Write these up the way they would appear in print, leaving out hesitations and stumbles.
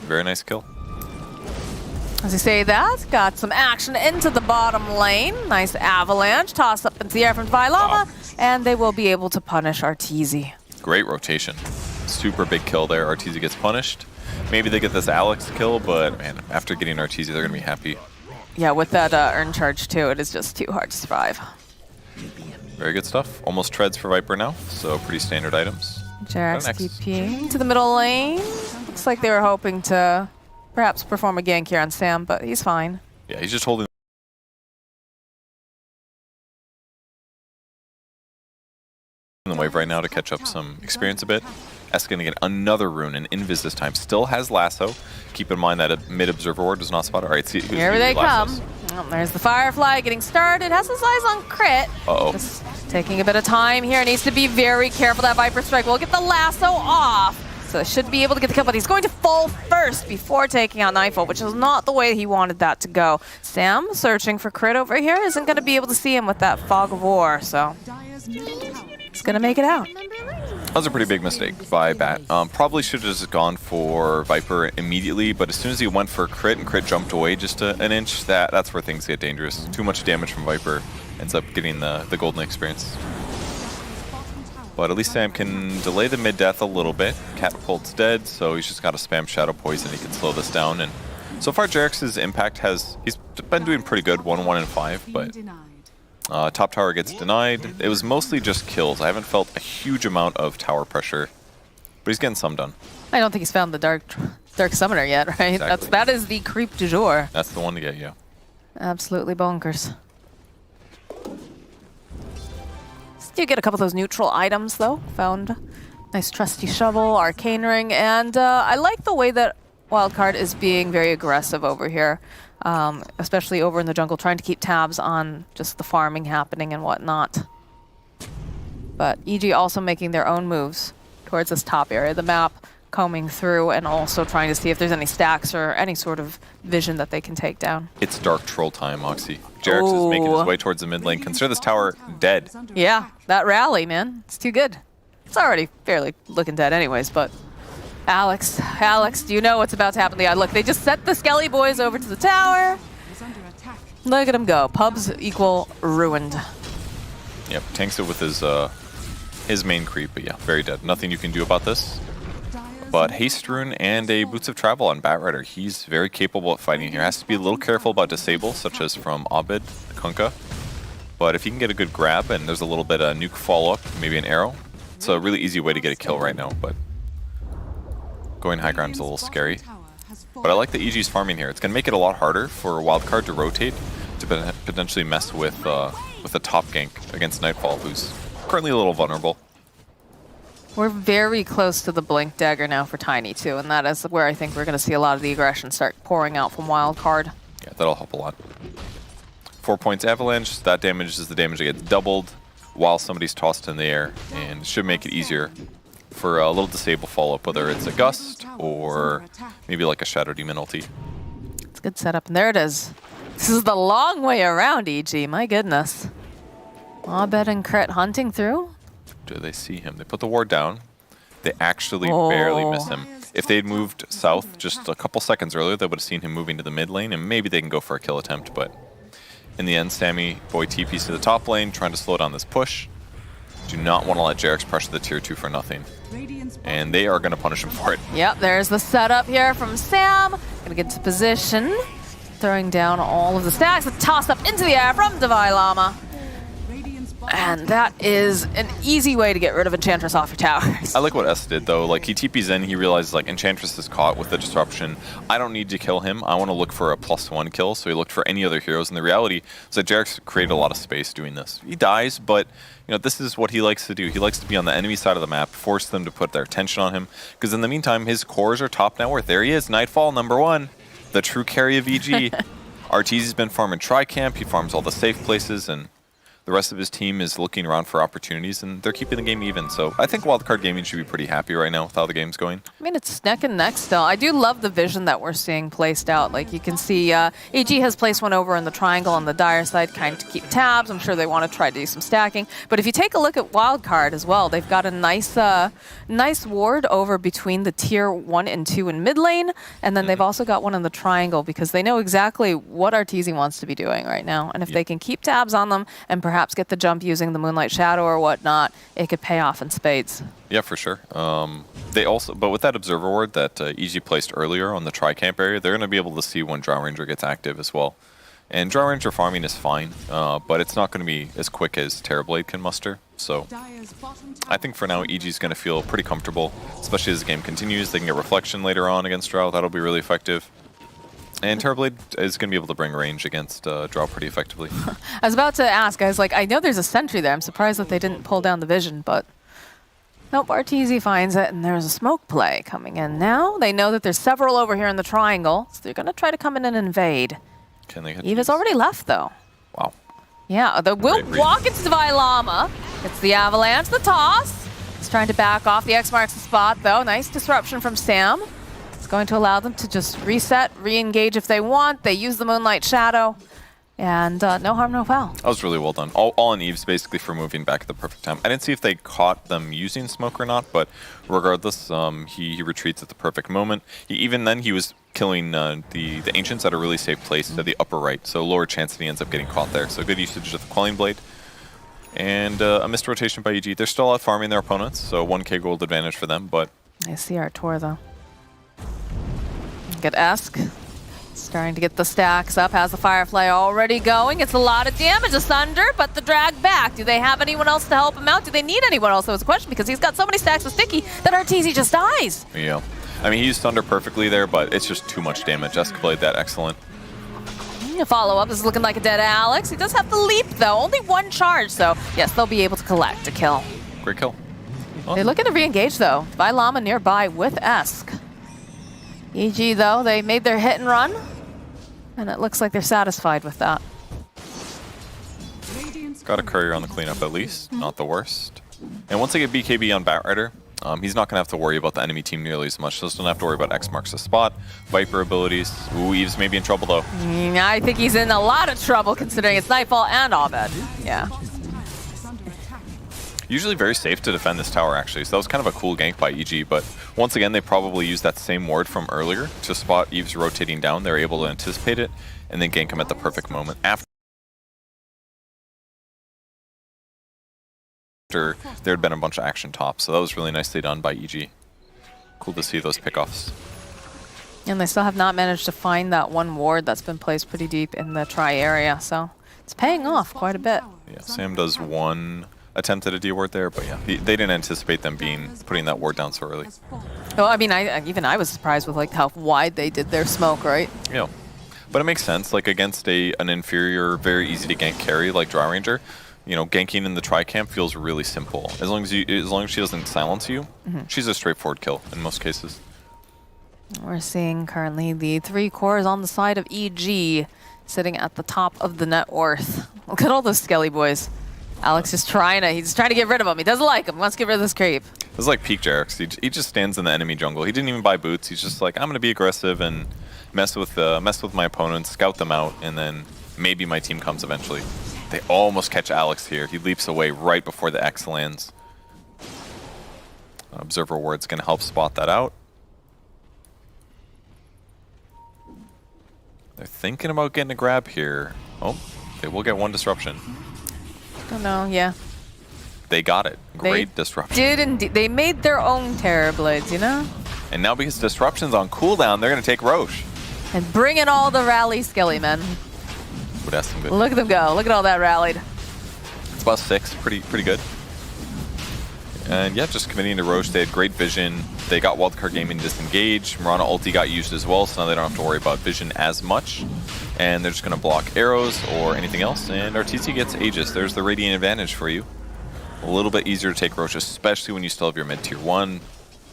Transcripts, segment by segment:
Very nice kill. As you say that, got some action into the bottom lane. Nice avalanche, toss up into the air from Vylama, and they will be able to punish Arteezy. Great rotation. Super big kill there. Arteezy gets punished. Maybe they get this Alex kill, but man, after getting Arteezy, they're going to be happy. Yeah, with that earn charge too, it is just too hard to survive. Very good stuff. Almost treads for Viper now, so pretty standard items. Jarek's TP to the middle lane. Looks like they were hoping to perhaps perform a gank here on Sam, but he's fine. Yeah, he's just holding the wave right now to catch up some experience a bit. S going to get another rune, and Invis this time. Still has Lasso. Keep in mind that a mid-observer ward does not spot it. All right, see, here they come. Oh, there's the Firefly getting started. Has his eyes on crit. Uh-oh. Just taking a bit of time here. Needs to be very careful. That Viper Strike will get the Lasso off. So should be able to get the kill, but he's going to fall first before taking out Nightfall, which is not the way he wanted that to go. Sam, searching for crit over here, isn't going to be able to see him with that Fog of War, so he's going to make it out. That was a pretty big mistake by Bat. Probably should have just gone for Viper immediately, but as soon as he went for crit and crit jumped away just an inch, that's where things get dangerous. Too much damage from Viper ends up getting the golden experience. But at least Sam can delay the mid-death a little bit. Catapult's dead, so he's just got to spam Shadow Poison. He can slow this down. And so far, Jarek's impact he's been doing pretty good, 1-1 and 5, but top tower gets denied. It was mostly just kills. I haven't felt a huge amount of tower pressure, but he's getting some done. I don't think he's found the Dark Summoner yet, right? Exactly. That is the creep du jour. That's the one to get, yeah. Absolutely bonkers. You get a couple of those neutral items, though. Found nice trusty shovel, arcane ring, and I like the way that Wildcard is being very aggressive over here, especially over in the jungle, trying to keep tabs on just the farming happening and whatnot. But EG also making their own moves towards this top area of the map, combing through and also trying to see if there's any stacks or any sort of vision that they can take down. It's Dark Troll time, Oxy. Jarek's is making his way towards the mid lane. Consider this tower dead. Yeah, that rally, man. It's too good. It's already fairly looking dead anyways, but Alex, do you know what's about to happen? Yeah, look, they just set the Skelly boys over to the tower. Look at them go. Pubs equal ruined. Yep, tanks it with his main creep, but yeah, very dead. Nothing you can do about this. But Haste Rune and a Boots of Travel on Batrider. He's very capable at fighting here. Has to be a little careful about disable, such as from Abed, Kunkka. But if he can get a good grab and there's a little bit of nuke follow-up, maybe an arrow, it's a really easy way to get a kill right now. But going high ground is a little scary. But I like the EG's farming here. It's going to make it a lot harder for Wildcard to rotate to potentially mess with a top gank against Nightfall, who's currently a little vulnerable. We're very close to the Blink Dagger now for Tiny, too, and that is where I think we're going to see a lot of the aggression start pouring out from Wildcard. Yeah, that'll help a lot. 4 points Avalanche. That damage is the damage that gets doubled while somebody's tossed in the air, and should make it easier for a little disable follow-up, whether it's a Gust or maybe like a Shadow Demon ulti. It's a good setup, and there it is. This is the long way around, EG. My goodness. Abed and Crit hunting through. Do they see him? They put the ward down. They actually barely miss him. If they'd moved south just a couple seconds earlier, they would have seen him moving to the mid lane, and maybe they can go for a kill attempt, but in the end, Sammy boy TPs to the top lane, trying to slow down this push. Do not want to let Jarek's pressure the tier 2 for nothing. And they are going to punish him for it. Yep, there's the setup here from Sam. Gonna get to position. Throwing down all of the stacks. A toss up into the air from Vylama. And that is an easy way to get rid of Enchantress off your towers. I like what S did, though. Like, he TPs in, he realizes, like, Enchantress is caught with the disruption. I don't need to kill him. I want to look for a +1 kill, so he looked for any other heroes. And the reality is that Jarek's created a lot of space doing this. He dies, but, you know, this is what he likes to do. He likes to be on the enemy side of the map, force them to put their attention on him. Because in the meantime, his cores are top net worth. There he is, Nightfall, #1. The true carry of EG. Arteezy's been farming Tri-Camp. He farms all the safe places, and The rest of his team is looking around for opportunities, and they're keeping the game even. So I think Wildcard Gaming should be pretty happy right now with how the game's going. I mean, it's neck and neck still. I do love the vision that we're seeing placed out. Like, you can see AG has placed one over in the triangle on the Dire side, kind of to keep tabs. I'm sure they want to try to do some stacking. But if you take a look at Wildcard as well, they've got a nice ward over between the tier 1 and 2 in mid lane, and then they've also got one in the triangle because they know exactly what Arteezy wants to be doing right now. And if they can keep tabs on them and perhaps get the jump using the Moonlight Shadow or whatnot, it could pay off in spades. Yeah, for sure. But with that observer ward that EG placed earlier on the tri-camp area, they're going to be able to see when Drow Ranger gets active as well. And Drow Ranger farming is fine, but it's not going to be as quick as Terrorblade can muster. So I think for now, EG's going to feel pretty comfortable, especially as the game continues. They can get Reflection later on against Drow. That'll be really effective. And Terrorblade is going to be able to bring range against Drow pretty effectively. I was about to ask, I was like, I know there's a sentry there. I'm surprised that they didn't pull down the vision, but nope, Arteezy finds it, and there's a smoke play coming in now. They know that there's several over here in the triangle, so they're going to try to come in and invade. Can they hit Eva's already left, though. Wow. Yeah, they will walk into the Llama. It's the Avalanche, the toss. He's trying to back off. The X marks the spot, though. Nice disruption from Sam. It's going to allow them to just reset, re-engage if they want. They use the Moonlight Shadow. And no harm, no foul. That was really well done. All on Eves, basically, for moving back at the perfect time. I didn't see if they caught them using smoke or not, but regardless, he retreats at the perfect moment. Even then, he was killing the Ancients at a really safe place to the upper right, so lower chance that he ends up getting caught there. So good usage of the Quelling Blade. And a missed rotation by EG. They're still out farming their opponents, so 1k gold advantage for them, but... I see our tour, though. Good Esk. Starting to get the stacks up. Has the Firefly already going. It's a lot of damage. A Sunder, but the drag back. Do they have anyone else to help him out? Do they need anyone else? That was a question because he's got so many stacks of Sticky that Arteezy just dies. Yeah. I mean, he used Thunder perfectly there, but it's just too much damage. Esk played that excellent. Follow-up. This is looking like a dead Alex. He does have the leap, though. Only one charge, so yes, they'll be able to collect a kill. Great kill. Awesome. They're looking to re-engage, though. By Llama nearby with Esk. EG, though, they made their hit and run. And it looks like they're satisfied with that. Got a courier on the cleanup at least, not the worst. And once they get BKB on Batrider, he's not going to have to worry about the enemy team nearly as much. Just don't have to worry about X marks the spot, Viper abilities. Ooh, Eves may be in trouble though. I think he's in a lot of trouble considering it's Nightfall and Abed. Yeah. Usually very safe to defend this tower actually, so that was kind of a cool gank by EG, but once again they probably used that same ward from earlier to spot Eves rotating down. They were able to anticipate it and then gank him at the perfect moment after there had been a bunch of action top, so that was really nicely done by EG. Cool to see those pickoffs. And they still have not managed to find that one ward that's been placed pretty deep in the tri area, so it's paying off quite a bit. Yeah, Sam does one attempt at a D ward there, but yeah, they didn't anticipate them putting that ward down so early. Well, I mean, even I was surprised with like how wide they did their smoke, right? Yeah, but it makes sense. Like against an inferior, very easy to gank carry like Drow Ranger, you know, ganking in the tri-camp feels really simple. As long as she doesn't silence you, she's a straightforward kill in most cases. We're seeing currently the 3 cores on the side of EG sitting at the top of the net worth. Look at all those skelly boys. Alex is he's trying to get rid of him. He doesn't like him. He wants to get rid of this creep. This is like peak Jarex. He just stands in the enemy jungle. He didn't even buy boots. He's just like, I'm going to be aggressive and mess with my opponents, scout them out, and then maybe my team comes eventually. They almost catch Alex here. He leaps away right before the X lands. Observer ward's going to help spot that out. They're thinking about getting a grab here. Oh, they will get one disruption. Oh no, yeah. They got it. Great disruption. Did indeed. They made their own Terror Blades, you know? And now because disruption's on cooldown, they're going to take Roche. And bring in all the rally skelly men. Would ask them good. Look at them go. Look at all that rallied. It's about 6. Pretty good. And yeah, just committing to Roche. They had great vision. They got Wildcard Gaming disengaged. Mirana ulti got used as well, so now they don't have to worry about vision as much. And they're just going to block arrows or anything else. And Arteezy gets Aegis. There's the Radiant advantage for you. A little bit easier to take Roche, especially when you still have your mid tier 1.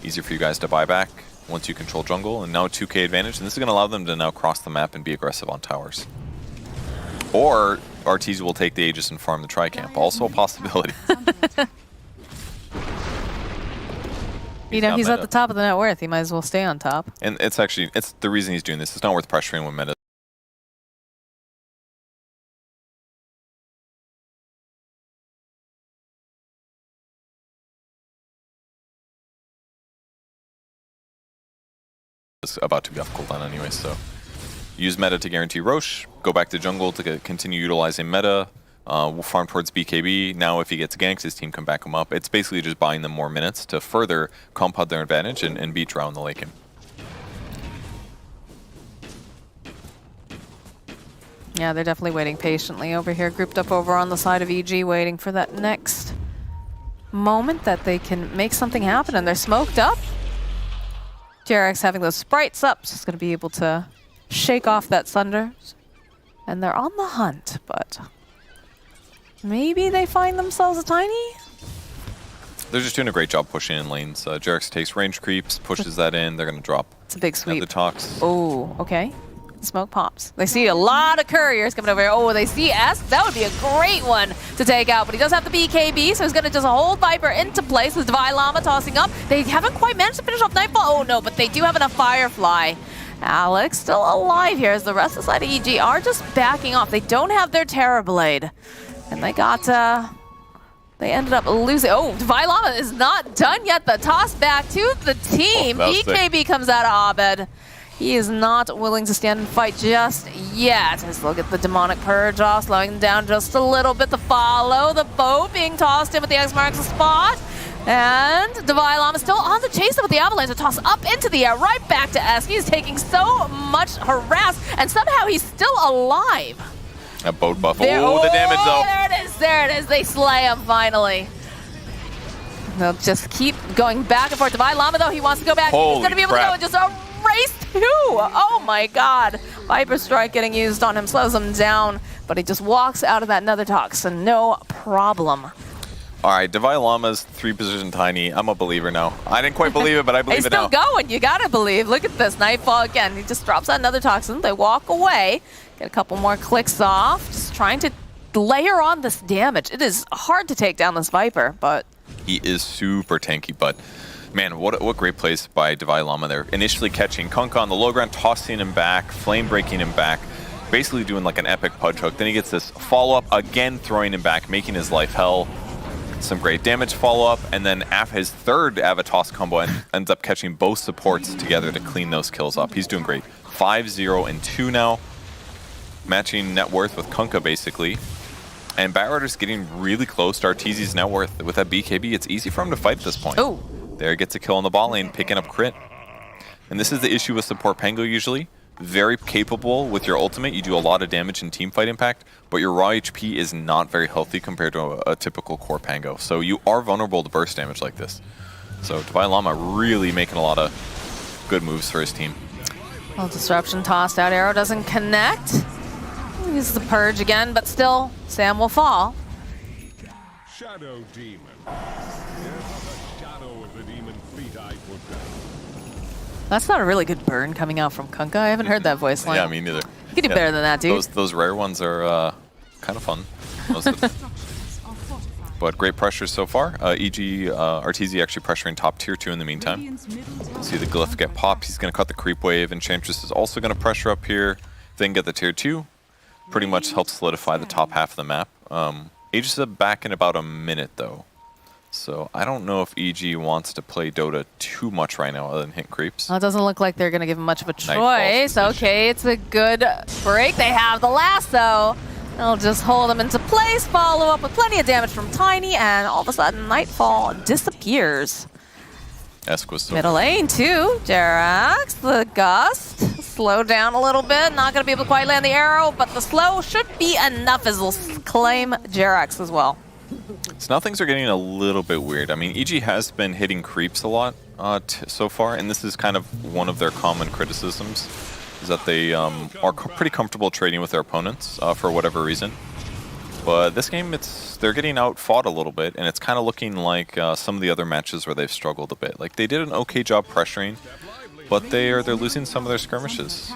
Easier for you guys to buy back once you control jungle. And now a 2k advantage. And this is going to allow them to now cross the map and be aggressive on towers. Or Arteezy will take the Aegis and farm the Tri-Camp. Also a possibility. You know, he's at the top of the net worth. He might as well stay on top. And it's the reason he's doing this. It's not worth pressuring when meta is about to be off cooldown anyway, so use meta to guarantee Roche, go back to jungle to continue utilizing meta, we'll farm towards BKB. Now if he gets ganks, his team can back him up. It's basically just buying them more minutes to further compound their advantage and beat Drow in the late game. Yeah, they're definitely waiting patiently over here, grouped up over on the side of EG, waiting for that next moment that they can make something happen, and they're smoked up. JRX having those sprites up, just going to be able to shake off that Sunder. And they're on the hunt, but maybe they find themselves a Tiny? They're just doing a great job pushing in lanes. JRX takes range creeps, pushes that in, they're going to drop. It's a big sweep. The Tox. Oh, okay. Smoke pops. They see a lot of couriers coming over here. Oh, they see S. That would be a great one to take out, but he does have the BKB, so he's going to just hold Viper into place with Divine Llama tossing up. They haven't quite managed to finish off Nightfall. Oh no, but they do have enough Firefly. Alex still alive here as the rest of the side of EG are just backing off. They don't have their Terrorblade, and they got they ended up losing. Oh, Divine Llama is not done yet. The toss back to the team. BKB comes out of Abed. He is not willing to stand and fight just yet. Let's look at the Demonic Purge off, slowing him down just a little bit. The follow, the bow being tossed in with the X marks the spot. And Divine Llama still on the chase with the Avalanche. A toss up into the air, right back to S. He's taking so much harass, and somehow he's still alive. That boat buff. Oh, the damage though. There it is. They slay him finally. They'll just keep going back and forth. Divine Llama though, he wants to go back. Holy He's going to be able crap. to go and just race two. Oh my god. Viper Strike getting used on him, slows him down, but he just walks out of that Nether Toxin, no problem. All right, Divine Llama's 3-position Tiny. I'm a believer now. I didn't quite believe it, but I believe He's it now. still going. You gotta believe. Look at this. Nightfall again. He just drops out another Toxin. They walk away. Get a couple more clicks off. Just trying to layer on this damage. It is hard to take down this Viper, but He is super tanky, but man, what great plays by Divine Llama there. Initially catching Kunkka on the low ground, tossing him back, flame breaking him back, basically doing like an epic pudge hook. Then he gets this follow-up, again throwing him back, making his life hell. Some great damage follow-up, and then his third Avatos combo ends up catching both supports together to clean those kills up. He's doing great. 5-0 and 2 now, matching net worth with Kunkka basically. And Batrider's getting really close to Arteezy's net worth. With that BKB, it's easy for him to fight at this point. oh, There, gets a kill on the bot lane, picking up crit. And this is the issue with support Pango usually. Very capable with your ultimate. You do a lot of damage in teamfight impact, but your raw HP is not very healthy compared to a typical core Pango. So you are vulnerable to burst damage like this. So Divine Llama really making a lot of good moves for his team. well, disruption tossed out. Arrow doesn't connect. Uses the Purge again, but still, Sam will fall. Shadow Demon. The shadow of the demon fleet I put down. That's not a really good burn coming out from Kunkka. I haven't heard that voice line. Yeah, me neither. You can do better than that, dude. Those rare ones are kind of fun. But great pressure so far. Arteezy actually pressuring top tier 2 in the meantime. See the glyph get popped. He's going to cut the creep wave. Enchantress is also going to pressure up here. Then get the tier 2. Pretty much helps solidify the top half of the map. Aegis is back in about a minute though. So I don't know if EG wants to play Dota too much right now other than hit creeps. Well, it doesn't look like they're going to give him much of a Nightfall's choice. Okay, it's a good break. They have the lasso. They'll just hold him into place, follow up with plenty of damage from Tiny, and all of a sudden Nightfall disappears. Esk was so Middle lane too. Jerax, the gust. Slow down a little bit. Not going to be able to quite land the arrow, but the slow should be enough as we'll claim Jerax as well. So now things are getting a little bit weird. I mean, EG has been hitting creeps a lot so far, and this is kind of one of their common criticisms, is that they are pretty comfortable trading with their opponents for whatever reason. But this game, they're getting out-fought a little bit, and it's kind of looking like some of the other matches where they've struggled a bit. Like, they did an okay job pressuring, but they're losing some of their skirmishes.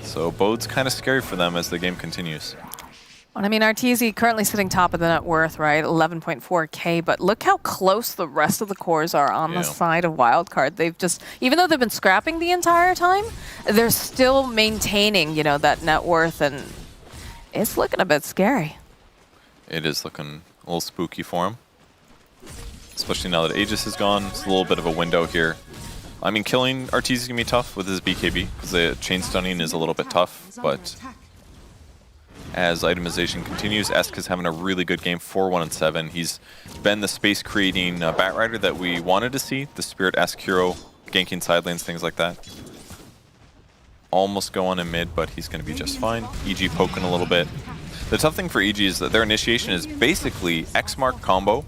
So bode's kind of scary for them as the game continues. I mean, Arteezy currently sitting top of the net worth, right? 11.4K, but look how close the rest of the cores are on the side of Wildcard. They've just, even though they've been scrapping the entire time, they're still maintaining, you know, that net worth, and it's looking a bit scary. It is looking a little spooky for him. Especially now that Aegis is gone. It's a little bit of a window here. I mean, killing Arteezy is going to be tough with his BKB, because the chain stunning is a little bit tough, but as itemization continues, Esk is having a really good game, 4-1-7. He's been the space-creating Batrider that we wanted to see, the Spirit Esk hero, ganking side lanes, things like that. Almost going in mid, but he's going to be just fine. EG poking a little bit. The tough thing for EG is that their initiation is basically X-Mark combo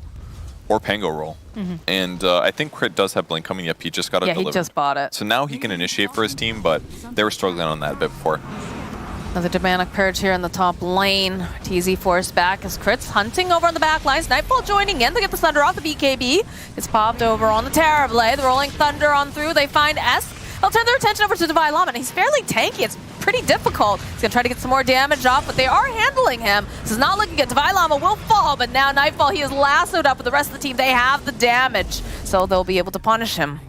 or Pango roll. And I think Crit does have Blink coming up. He just got to deliver. Yeah, he just bought it. So now he can initiate for his team, but they were struggling on that a bit before. Another Demonic Purge here in the top lane. TZ forced back as Crit's hunting over on the back lines. Nightfall joining in to get the Thunder off the BKB. It's popped over on the Terrorblade. The Rolling Thunder on through. They find Esk. They'll turn their attention over to Divine Llama, and he's fairly tanky. It's pretty difficult. He's going to try to get some more damage off, but they are handling him. This is not looking good. Divine Llama will fall, but now Nightfall, he is lassoed up with the rest of the team. They have the damage, so they'll be able to punish him.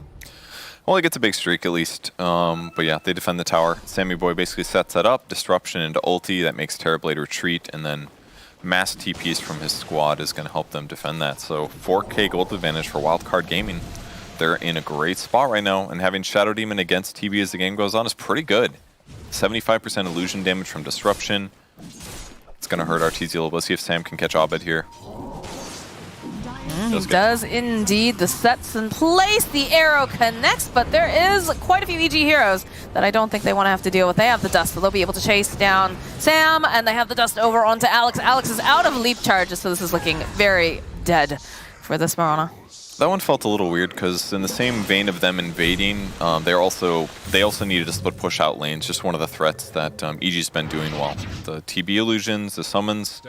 Well, he gets a big streak at least. But yeah, they defend the tower. Sammy Boy basically sets that up. Disruption into ulti. That makes Terrorblade retreat. And then mass TPs from his squad is going to help them defend that. So 4K gold advantage for Wildcard Gaming. They're in a great spot right now. And having Shadow Demon against TB as the game goes on is pretty good. 75% illusion damage from Disruption. It's going to hurt Arteezy a little bit. Let's see if Sam can catch Abed here. He does indeed. The set's in place. The arrow connects, but there is quite a few EG heroes that I don't think they want to have to deal with. They have the dust, so they'll be able to chase down Sam, and they have the dust over onto Alex. Alex is out of leap charges, so this is looking very dead for this Mirana. That one felt a little weird because in the same vein of them invading, they also needed to split push out lanes. Just one of the threats that EG's been doing well. The TB illusions, the summons,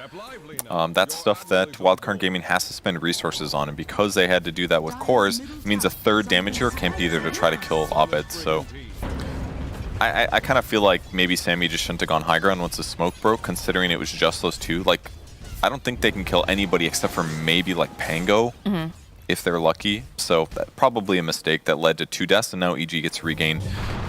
that's stuff that Wildcard Gaming has to spend resources on, and because they had to do that with cores, it means a third damage hero can't be there to try to kill Abed. So I kind of feel like maybe Sammy just shouldn't have gone high ground once the smoke broke, considering it was just those two. Like, I don't think they can kill anybody except for maybe like Pango. If they're lucky. So probably a mistake that led to 2 deaths, and now EG gets to regain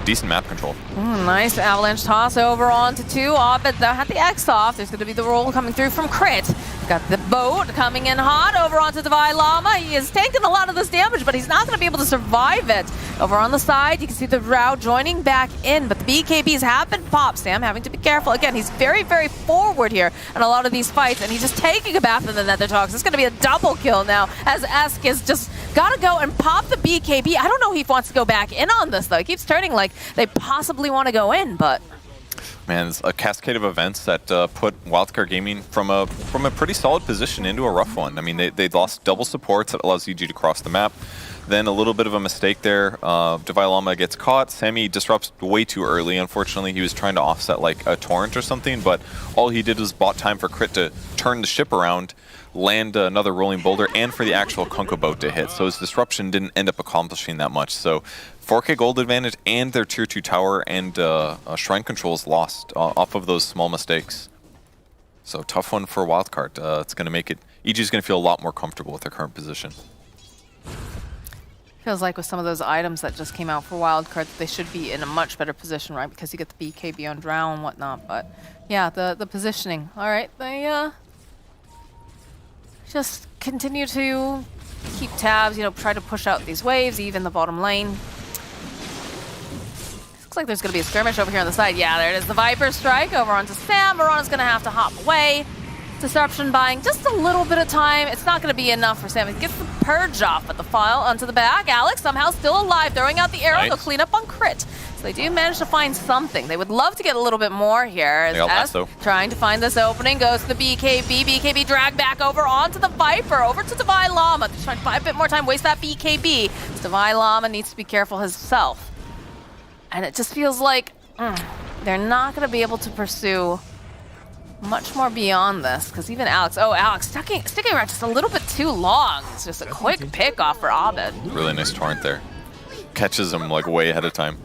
decent map control. Nice avalanche toss over onto 2. Abed that had the X off. There's going to be the roll coming through from Crit. Got the boat coming in hot over onto Divine Llama. He is taking a lot of this damage, but he's not going to be able to survive it. Over on the side, you can see the Rao joining back in, but the BKBs have been popped. Sam having to be careful. Again, he's very, very forward here in a lot of these fights, and he's just taking a bath in the Nether Tox. It's going to be a double kill now, as Esk is just got to go and pop the BKB. I don't know if he wants to go back in on this, though. He keeps turning like they possibly want to go in, but... Man, it's a cascade of events that put Wildcard Gaming from a pretty solid position into a rough one. I mean, they lost double supports that allows EG to cross the map. Then a little bit of a mistake there. Divine Llama gets caught. Sammy disrupts way too early, unfortunately. He was trying to offset like a torrent or something, but all he did was bought time for Crit to turn the ship around, land another rolling boulder, and for the actual Kunko boat to hit. So his disruption didn't end up accomplishing that much. So 4K gold advantage and their tier 2 tower and shrine controls lost off of those small mistakes. So tough one for Wildcard. It's going to make it... EG's going to feel a lot more comfortable with their current position. Feels like with some of those items that just came out for Wildcard, they should be in a much better position, right? Because you get the BKB on Drow and whatnot. But yeah, the positioning. All right, they just continue to keep tabs, you know, try to push out these waves, even the bottom lane. Looks like there's going to be a skirmish over here on the side. Yeah, there it is. The Viper Strike over onto Sam. Mirana's going to have to hop away. Disruption buying just a little bit of time. It's not going to be enough for Sam. He gets the purge off, but the file onto the back. Alex somehow still alive, throwing out the arrow. Nice. They'll clean up on Crit. So they do manage to find something. They would love to get a little bit more here. They got lasso. Trying to find this opening, goes to the BKB. BKB drag back over onto the Viper, over to Divine Llama. They're trying to buy a bit more time, waste that BKB. Divine Llama needs to be careful himself. And it just feels like they're not going to be able to pursue much more beyond this, because even Alex sticking around just a little bit too long. It's just a quick pick off for Abed. Really nice torrent there. Catches him like way ahead of time.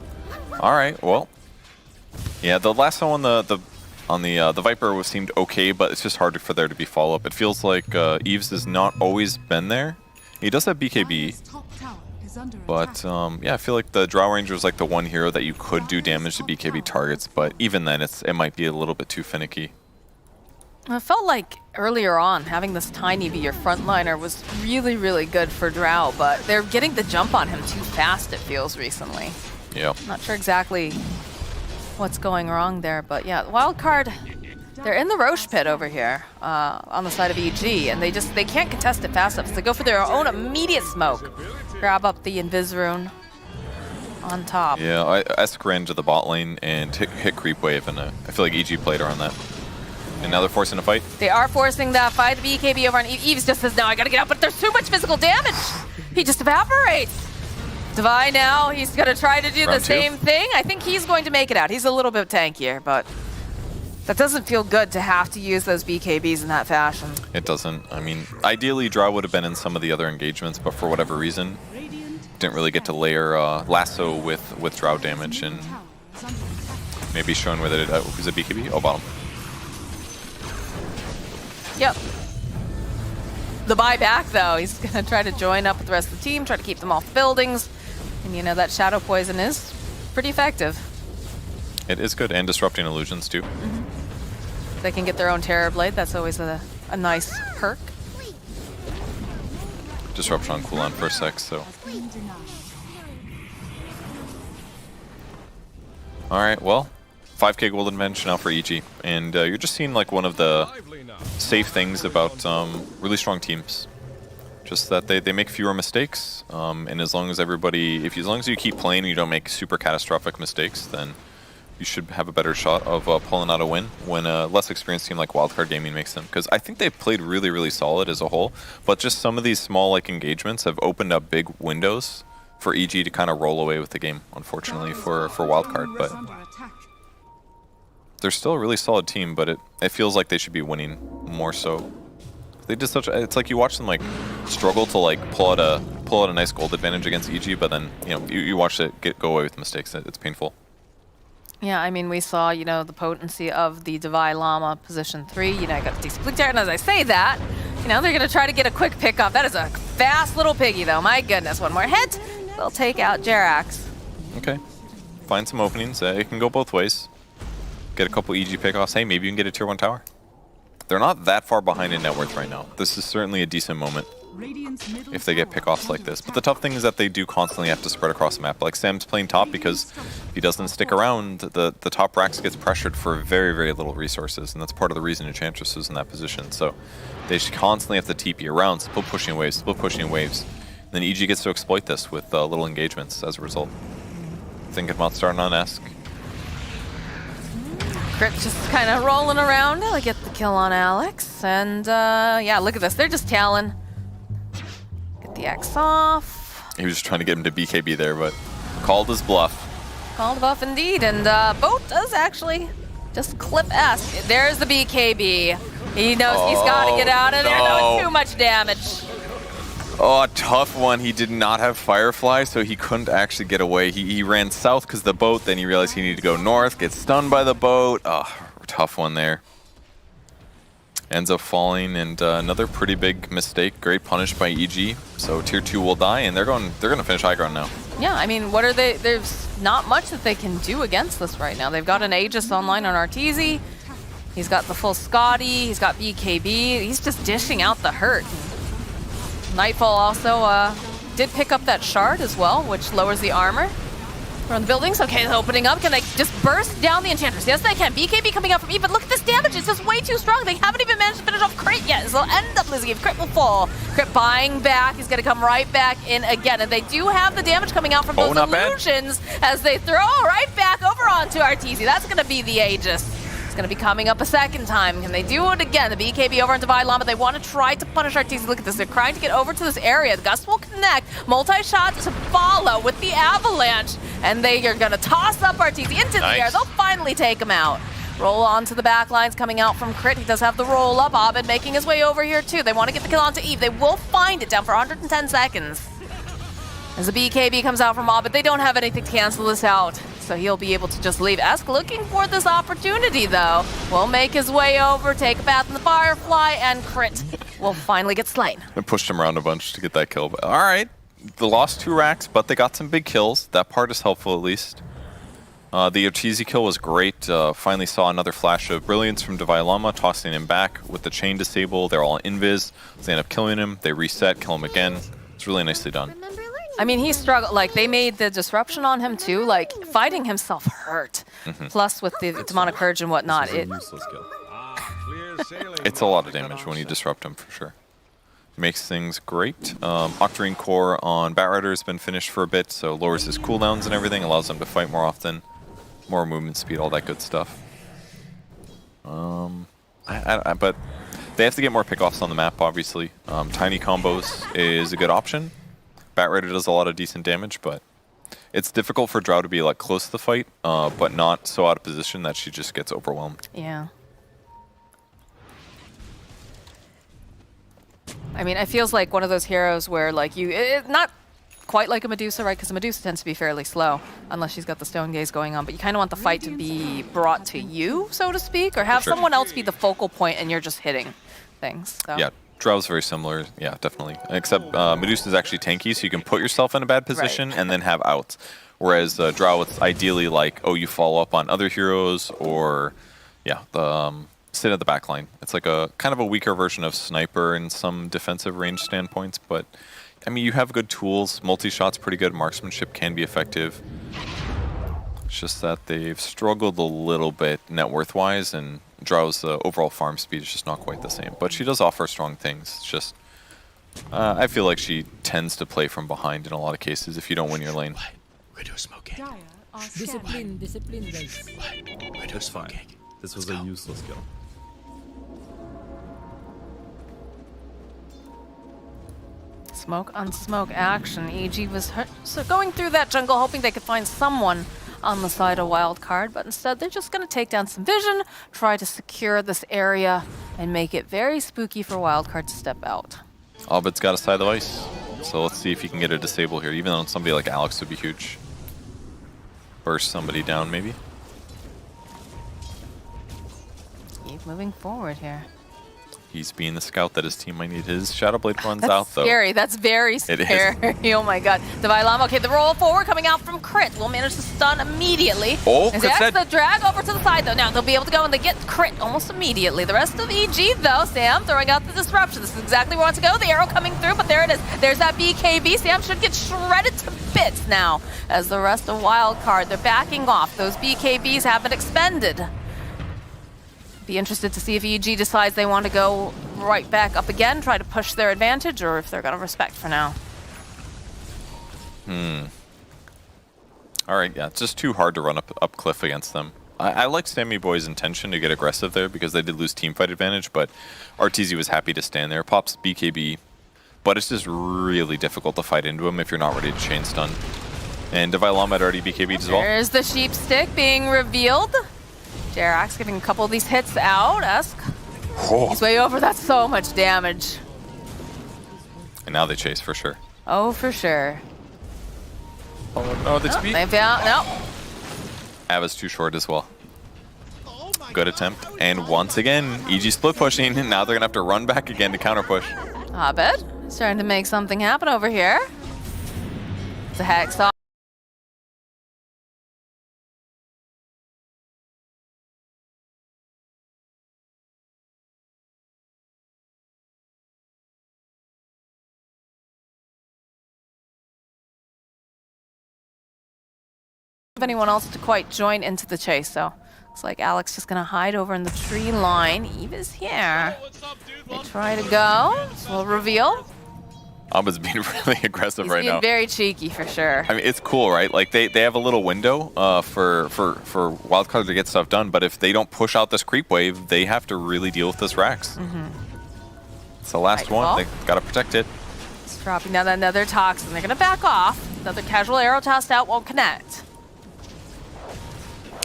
All right, well, yeah, the last one, the On the Viper seemed okay, but it's just hard for there to be follow-up. It feels like Eves has not always been there. He does have BKB, but yeah, I feel like the Drow Ranger is like the one hero that you could do damage to BKB targets, but even then it might be a little bit too finicky. I felt like earlier on, having this tiny be your frontliner was really, really good for Drow, but they're getting the jump on him too fast, it feels, recently. Yeah. Not sure exactly what's going wrong there, but yeah, Wildcard, they're in the Roche pit over here on the side of EG, and they can't contest it fast enough, so they go for their own immediate smoke. Grab up the Invis rune on top. Yeah, Esk ran to the bot lane and hit creep wave, and I feel like EG played around that. And now they're forcing a fight. They are forcing that fight. The BKB over on Eves just says, no, I gotta get out, but there's too much physical damage. He just evaporates. Devi now, he's gonna try to do the same thing. I think he's going to make it out. He's a little bit tankier, but that doesn't feel good to have to use those BKBs in that fashion. It doesn't. I mean, ideally, Drow would have been in some of the other engagements, but for whatever reason, didn't really get to layer lasso with Drow damage, and maybe showing where it was a BKB. Oh, bottom. Yep. The buyback, though, he's going to try to join up with the rest of the team, try to keep them off buildings. And, you know, that Shadow Poison is pretty effective. It is good, and disrupting illusions, too. They can get their own Terror Blade. That's always a nice perk. Disruption on cooldown for a sec, so. Alright, well, 5k gold advantage now for EG. And you're just seeing like one of the safe things about really strong teams. Just that they make fewer mistakes, and as long as you keep playing and you don't make super catastrophic mistakes, then you should have a better shot of pulling out a win when a less experienced team like Wildcard Gaming makes them. Because I think they've played really, really solid as a whole, but just some of these small like engagements have opened up big windows for EG to kind of roll away with the game, unfortunately, for Wildcard. But they're still a really solid team, but it feels like they should be winning more so. They did it's like you watch them like struggle to like pull out a nice gold advantage against EG, but then you watch it go away with mistakes. It's painful. Yeah, I mean, we saw, the potency of the Devi Llama position 3. I got a decent blink there, and as I say that, they're going to try to get a quick pick off. That is a fast little piggy, though. My goodness, one more hit, they'll take out Jerax. Okay, find some openings. It can go both ways. Get a couple EG pickoffs. Hey, maybe you can get a tier 1 tower. They're not that far behind in net worth right now. This is certainly a decent moment if they get pickoffs like this. But the tough thing is that they do constantly have to spread across the map. Like Sam's playing top because if he doesn't stick around, the top Rax gets pressured for very, very little resources. And that's part of the reason Enchantress is in that position. So they should constantly have to TP around, split pushing waves. And then EG gets to exploit this with little engagements as a result. Thinking about starting on Esk. Crit just kind of rolling around. They get the kill on Alex. And yeah, look at this. They're just Talon. Get the X off. He was just trying to get him to BKB there, but called his bluff. Called bluff indeed. And Boat does actually just clip Esk. There's the BKB. He knows he's got to get out of there. No, too much damage. Oh, a tough one. He did not have Firefly, so he couldn't actually get away. He ran south because the boat, then he realized he needed to go north, get stunned by the boat. Oh, tough one there. Ends up falling, and another pretty big mistake. Great punish by EG. So tier 2 will die, and they're going to finish high ground now. Yeah, I mean, what are they? There's not much that they can do against this right now. They've got an Aegis online on Arteezy. He's got the full Scotty. He's got BKB. He's just dishing out the hurt. Nightfall also did pick up that shard as well, which lowers the armor from the buildings. Okay, it's opening up. Can they just burst down the Enchantress? Yes, they can. BKB coming out from E, but look at this damage. It's just way too strong. They haven't even managed to finish off Crit yet, so they'll end up losing it. Crit will fall. Crit buying back. He's going to come right back in again, and they do have the damage coming out from those illusions as they throw right back over onto Arteezy. That's going to be the Aegis. It's going to be coming up a second time. Can they do it again? The BKB over into Llama. They want to try to punish Arteezy. Look at this. They're trying to get over to this area. The Gust will connect. Multi-shots to follow with the Avalanche. And they are going to toss up Arteezy into the air. They'll finally take him out. Roll on to the back lines coming out from Crit. He does have the roll up. Abed making his way over here too. They want to get the kill onto Eve. They will find it down for 110 seconds. As the BKB comes out from Abed, they don't have anything to cancel this out. so he'll be able to just leave. Esk looking for this opportunity, though. Will make his way over, take a bath in the Firefly, and crit will finally get slain. I pushed him around a bunch to get that kill. But all right, they lost 2 racks, but they got some big kills. That part is helpful, at least. The Ortiz kill was great. Finally saw another flash of brilliance from Devilama, tossing him back with the chain disable. They're all invis. So they end up killing him. They reset, kill him again. It's really nicely done. I mean, he struggled. Like, they made the disruption on him, too. Like, fighting himself hurt. Plus, with the Demonic Purge and whatnot, it's a lot of damage when you disrupt him, for sure. Makes things great. Octarine Core on Batrider has been finished for a bit, so lowers his cooldowns and everything, allows him to fight more often. More movement speed, all that good stuff. But they have to get more pickoffs on the map, obviously. Tiny combos is a good option. Batrider does a lot of decent damage, but it's difficult for Drow to be like close to the fight, but not so out of position that she just gets overwhelmed. Yeah. I mean, it feels like one of those heroes where, like, not quite like a Medusa, right? Because a Medusa tends to be fairly slow, unless she's got the Stone Gaze going on. But you kind of want the fight to be brought to you, so to speak, or have someone else be the focal point and you're just hitting things. So. Yeah, Drow's very similar. Yeah, definitely. Except Medusa is actually tanky, so you can put yourself in a bad position and then have outs. Whereas Drow, it's ideally like, oh, you follow up on other heroes, or yeah, the sit at the back line. It's like a kind of a weaker version of Sniper in some defensive range standpoints, but I mean, you have good tools. Multi-shot's pretty good. Marksmanship can be effective. It's just that they've struggled a little bit net worth-wise, and Drow's overall farm speed is just not quite the same. But she does offer strong things. It's just, I feel like she tends to play from behind in a lot of cases if you don't win your lane. We're doing smoking. Discipline, guys. We're doing smoking. This was a useless kill. Smoke on smoke action. EG was so going through that jungle, hoping they could find someone on the side of Wildcard, but instead they're just going to take down some vision, try to secure this area, and make it very spooky for Wildcard to step out. Ovid's got a side of ice, so let's see if he can get a disable here, even though somebody like Alex would be huge. Burst somebody down, maybe. Keep moving forward here. He's being the scout that his team might need. His Shadowblade runs That's out, though. Scary. That's very scary. Oh my god. Devilama, okay, the roll forward coming out from Crit. Will manage to stun immediately. Oh, and Crit that's said. the drag over to the side, though. Now they'll be able to go and they get Crit almost immediately. The rest of EG, though, Sam throwing out the disruption. This is exactly where he wants to go. The arrow coming through, but there it is. There's that BKB. Sam should get shredded to bits now as the rest of Wildcard. They're backing off. Those BKBs have been expended. Be interested to see if EG decides they want to go right back up again, try to push their advantage, or if they're going to respect for now. All right, yeah, it's just too hard to run up cliff against them. I like Sammy Boy's intention to get aggressive there because they did lose teamfight advantage, but RTZ was happy to stand there. Pops BKB, but it's just really difficult to fight into him if you're not ready to chain stun. And Devilama had already BKB'd as well. There's the sheep stick being revealed. Jerax getting a couple of these hits out. Esk. He's way over. That's so much damage. And now they chase for sure. Oh, for sure. Oh no, they speed. They found, no. Ava's too short as well. Good attempt. And once again, EG split pushing. Now they're going to have to run back again to counter push. Abed starting to make something happen over here. It's a hex off. Anyone else to quite join into the chase, so looks like Alex just gonna hide over in the tree line. Eve is here. They try to go. We'll reveal. Abed's being really aggressive right now. He's being very cheeky for sure. I mean, it's cool, right? Like they have a little window for Wildcard to get stuff done, but if they don't push out this creep wave, they have to really deal with this Rax. It's the last one. They gotta protect it. It's dropping down another toxin. They're gonna back off. Another casual arrow tossed out won't connect.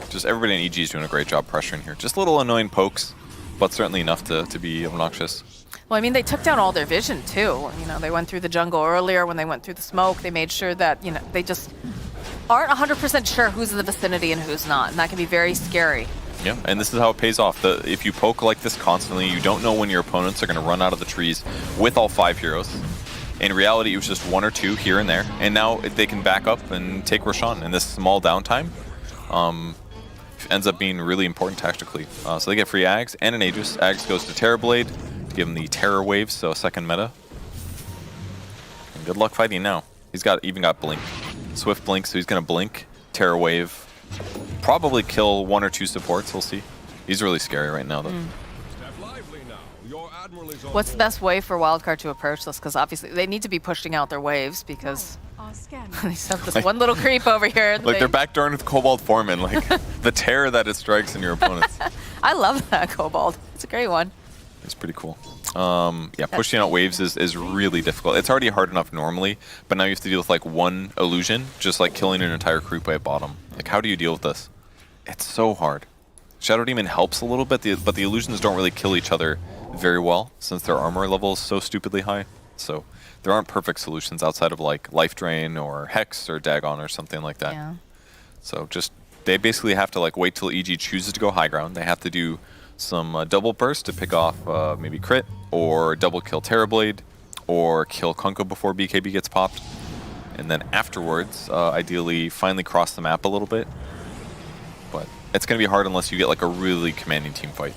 Just everybody in EG is doing a great job pressuring here. Just little annoying pokes, but certainly enough to be obnoxious. Well, I mean, they took down all their vision too. You know, they went through the jungle earlier when they went through the smoke. They made sure that, you know, they just aren't 100% sure who's in the vicinity and who's not, and that can be very scary. Yeah, and this is how it pays off. If you poke like this constantly, you don't know when your opponents are going to run out of the trees with all 5 heroes. In reality, it was just 1 or 2 here and there, and now they can back up and take Roshan. And this small downtime ends up being really important tactically. So they get free Ags and an Aegis. Ags goes to Terrorblade to give him the Terror Waves, so second meta. And good luck fighting now. He's even got Blink. Swift Blink, so he's going to Blink, Terror Wave, probably kill 1 or 2 supports, we'll see. He's really scary right now, though. Step lively now. Your admiral is on What's the board. best way for Wildcard to approach this? Because obviously they need to be pushing out their waves because they just have this one little creep over here. Like, they're backdooring with Cobalt Foreman, like, the terror that it strikes in your opponents. I love that Cobalt. It's a great one. It's pretty cool. Yeah, pushing out waves is really difficult. It's already hard enough normally, but now you have to deal with, like, 1 illusion, just like killing an entire creep by bottom. Like, how do you deal with this? It's so hard. Shadow Demon helps a little bit, but the illusions don't really kill each other very well, since their armor level is so stupidly high. So there aren't perfect solutions outside of, like, Life Drain or Hex or Dagon or something like that. Yeah. So just, they basically have to, like, wait till EG chooses to go high ground. They have to do some double burst to pick off maybe crit, or double kill Terrorblade, or kill Kunkka before BKB gets popped. And then afterwards, ideally, finally cross the map a little bit. But it's going to be hard unless you get, like, a really commanding team fight.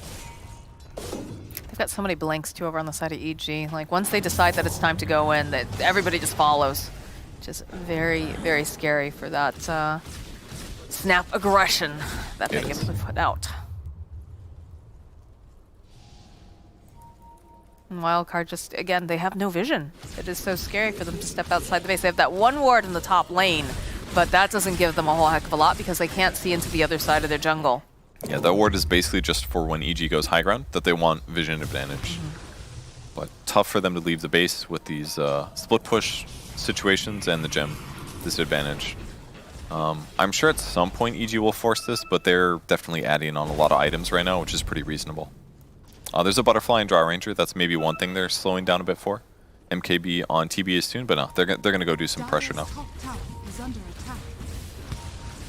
They've got so many blinks too over on the side of EG. Like, once they decide that it's time to go in, that everybody just follows. Which is very, very scary for that snap aggression that they can put out. And Wildcard just, again, they have no vision. It is so scary for them to step outside the base. They have that 1 ward in the top lane, but that doesn't give them a whole heck of a lot because they can't see into the other side of their jungle. Yeah, that ward is basically just for when EG goes high ground, that they want vision advantage. But tough for them to leave the base with these split push situations and the gem disadvantage. I'm sure at some point EG will force this, but they're definitely adding on a lot of items right now, which is pretty reasonable. There's a Butterfly and Draw Ranger. That's maybe one thing they're slowing down a bit for. MKB on TB is soon, but no, they're going to go do some pressure now.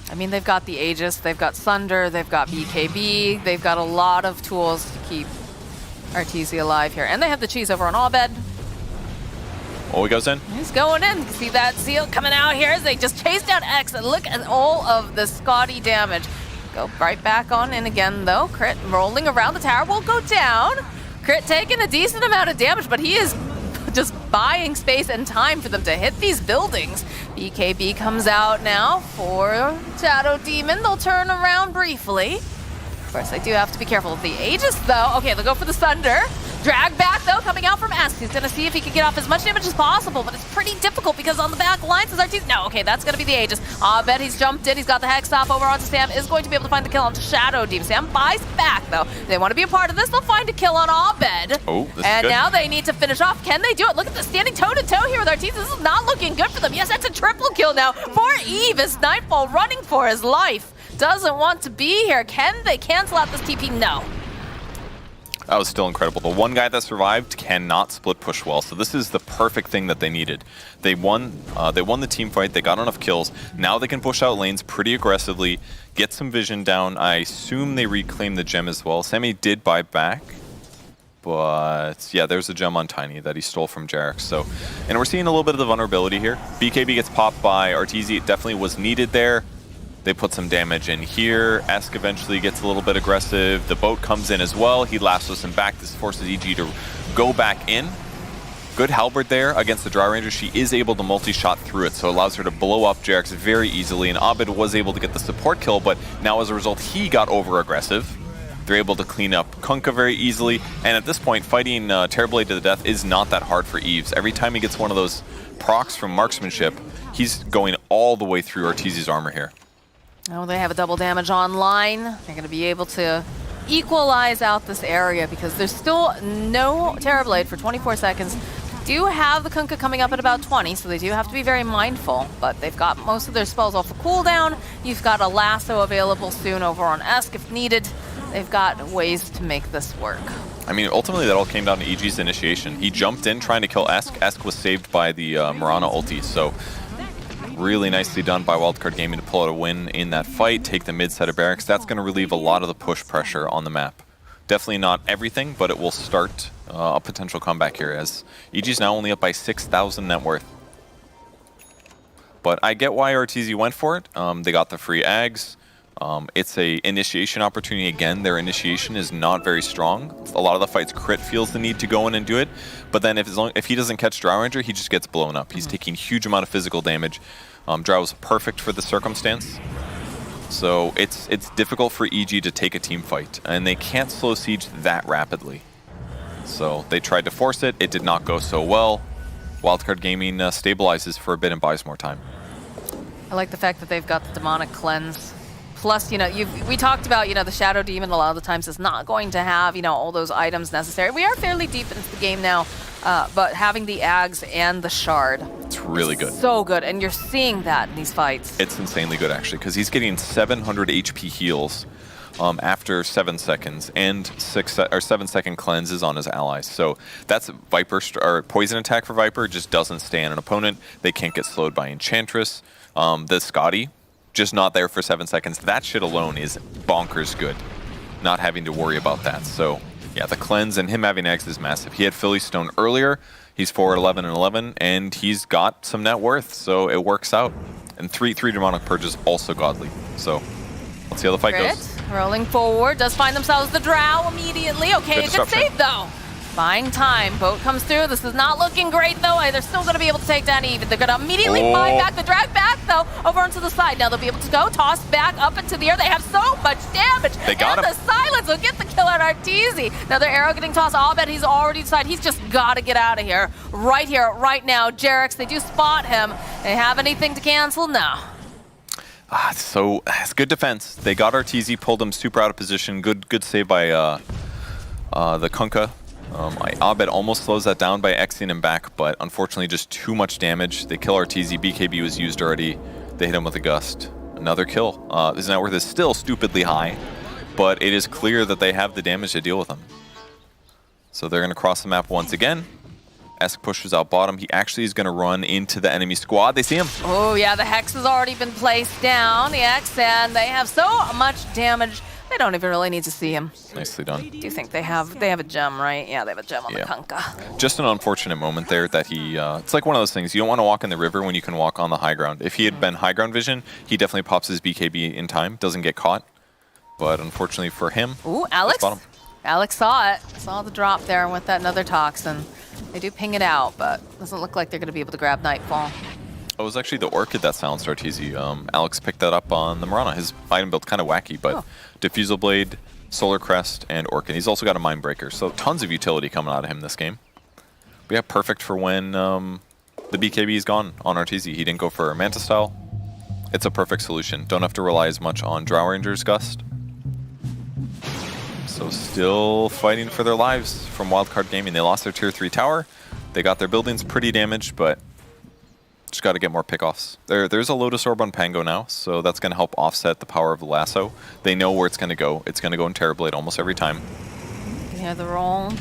I mean, they've got the Aegis, they've got Sunder, they've got BKB, they've got a lot of tools to keep Arteezy alive here. And they have the cheese over on Abed. Oh, he goes in. He's going in. See that Seal coming out here as they just chase down X, and look at all of the Scotty damage. Go right back on in again, though. Crit rolling around the tower will go down. Crit taking a decent amount of damage, but he is just buying space and time for them to hit these buildings. BKB comes out now for Shadow Demon. They'll turn around briefly. Of course, they do have to be careful with the Aegis, though. Okay, they'll go for the Sunder. Drag back, though, coming out from S. He's going to see if he can get off as much damage as possible, but it's pretty difficult because on the back lines is Arteezy. No, okay, that's going to be the Aegis. I bet he's jumped in. He's got the Hex off over onto Sam. Is going to be able to find the kill onto Shadow Demon. Sam buys back, though. They want to be a part of this. They'll find a kill on Abed. Oh, this is and good. now they need to finish off. Can they do it? Look at the standing toe-to-toe here with Arteezy. This is not looking good for them. Yes, that's a triple kill now for Eve as Nightfall running for his life. Doesn't want to be here. Can they cancel out this TP? No. That was still incredible. The one guy that survived cannot split push well, so this is the perfect thing that they needed. They won the team fight, they got enough kills. Now they can push out lanes pretty aggressively, get some vision down. I assume they reclaim the gem as well. Sammy did buy back, but yeah, there's a gem on Tiny that he stole from Jarek. So, and we're seeing a little bit of the vulnerability here. BKB gets popped by Arteezy. It definitely was needed there. They put some damage in here. Esk eventually gets a little bit aggressive. The boat comes in as well. He lassos him back. This forces EG to go back in. Good halberd there against the Draw Ranger. She is able to multi-shot through it, so it allows her to blow up Jarex very easily. And Abed was able to get the support kill, but now as a result, he got over-aggressive. They're able to clean up Kunkka very easily. And at this point, fighting Terrorblade to the death is not that hard for Eves. Every time he gets one of those procs from marksmanship, he's going all the way through Arteezy's armor here. Oh, they have a double damage online. They're going to be able to equalize out this area because there's still no Terrorblade for 24 seconds. Do have the Kunkka coming up at about 20, so they do have to be very mindful, but they've got most of their spells off the cooldown. You've got a lasso available soon over on Esk if needed. They've got ways to make this work. I mean, ultimately that all came down to EG's initiation. He jumped in trying to kill Esk. Esk was saved by the Mirana ulti, so Really nicely done by Wildcard Gaming to pull out a win in that fight, take the mid side of barracks. That's going to relieve a lot of the push pressure on the map. Definitely not everything, but it will start a potential comeback here as EG's now only up by 6,000 net worth. But I get why RTZ went for it. They got the free ags. It's a initiation opportunity again. Their initiation is not very strong. A lot of the fights, Crit feels the need to go in and do it. But then if he doesn't catch Drow Ranger, he just gets blown up. He's taking huge amount of physical damage. Drow is perfect for the circumstance. So it's difficult for EG to take a team fight. And they can't slow siege that rapidly. So they tried to force it. It did not go so well. Wildcard Gaming stabilizes for a bit and buys more time. I like the fact that they've got the demonic cleanse. Plus, you know, we talked about, you know, the Shadow Demon a lot of the times is not going to have, you know, all those items necessary. We are fairly deep into the game now, but having the Ags and the Shard. It's really good. So good, and you're seeing that in these fights. It's insanely good, actually, because he's getting 700 HP heals after 7 seconds, and 7-second cleanses on his allies. So that's Viper or poison attack for Viper. Just doesn't stay on an opponent. They can't get slowed by Enchantress. The Scotty, just not there for 7 seconds. That shit alone is bonkers good. Not having to worry about that. So yeah, the cleanse and him having X is massive. He had Philly Stone earlier. He's 4-11-11, and he's got some net worth, so it works out. And three demonic purges also godly. So let's see how the fight goes. Rolling forward, does find themselves the Drow immediately. Okay, a good save though. Buying time. Boat comes through. This is not looking great though. They're still going to be able to take down Eve. They're going to immediately buy back the drag back though over onto the side. Now they'll be able to go toss back up into the air. They have so much damage. They got him. The silence will get the kill on Arteezy. Another arrow getting tossed. Abed, he's already decided he's just got to get out of here. Right now. Jarex, they do spot him. They have anything to cancel? No. So it's good defense. They got Arteezy, pulled him super out of position. Good save by the Kunkka. Abed almost slows that down by Xing him back, but unfortunately just too much damage. They kill Arteezy. BKB was used already. They hit him with a gust. Another kill. His net worth is still stupidly high, but it is clear that they have the damage to deal with him. So they're going to cross the map once again. Esk pushes out bottom. He actually is going to run into the enemy squad. They see him. Oh yeah, the Hex has already been placed down. The X, and they have so much damage. They don't even really need to see him. Nicely done. Do you think they have a gem, right? Yeah, they have a gem on the Kunkka. Just an unfortunate moment there that he, it's like one of those things, you don't want to walk in the river when you can walk on the high ground. If he had been high ground vision, he definitely pops his BKB in time, doesn't get caught. But unfortunately for him, ooh, Alex. Alex saw it, saw the drop there with that another toxin. They do ping it out, but doesn't look like they're going to be able to grab Nightfall. It was actually the Orchid that silenced Arteezy. Alex picked that up on the Mirana. His item build kind of wacky, but Diffusal Blade, Solar Crest, and Orchid. He's also got a Mind Breaker, so tons of utility coming out of him this game. But yeah, perfect for when the BKB is gone on Arteezy. He didn't go for Manta Style. It's a perfect solution. Don't have to rely as much on Drow Ranger's Gust. So still fighting for their lives from Wildcard Gaming. They lost their tier 3 tower. They got their buildings pretty damaged, but just got to get more pickoffs. There's a Lotus Orb on Pango now, so that's going to help offset the power of the lasso. They know where it's going to go. It's going to go in Terrorblade almost every time. You can hear the roll.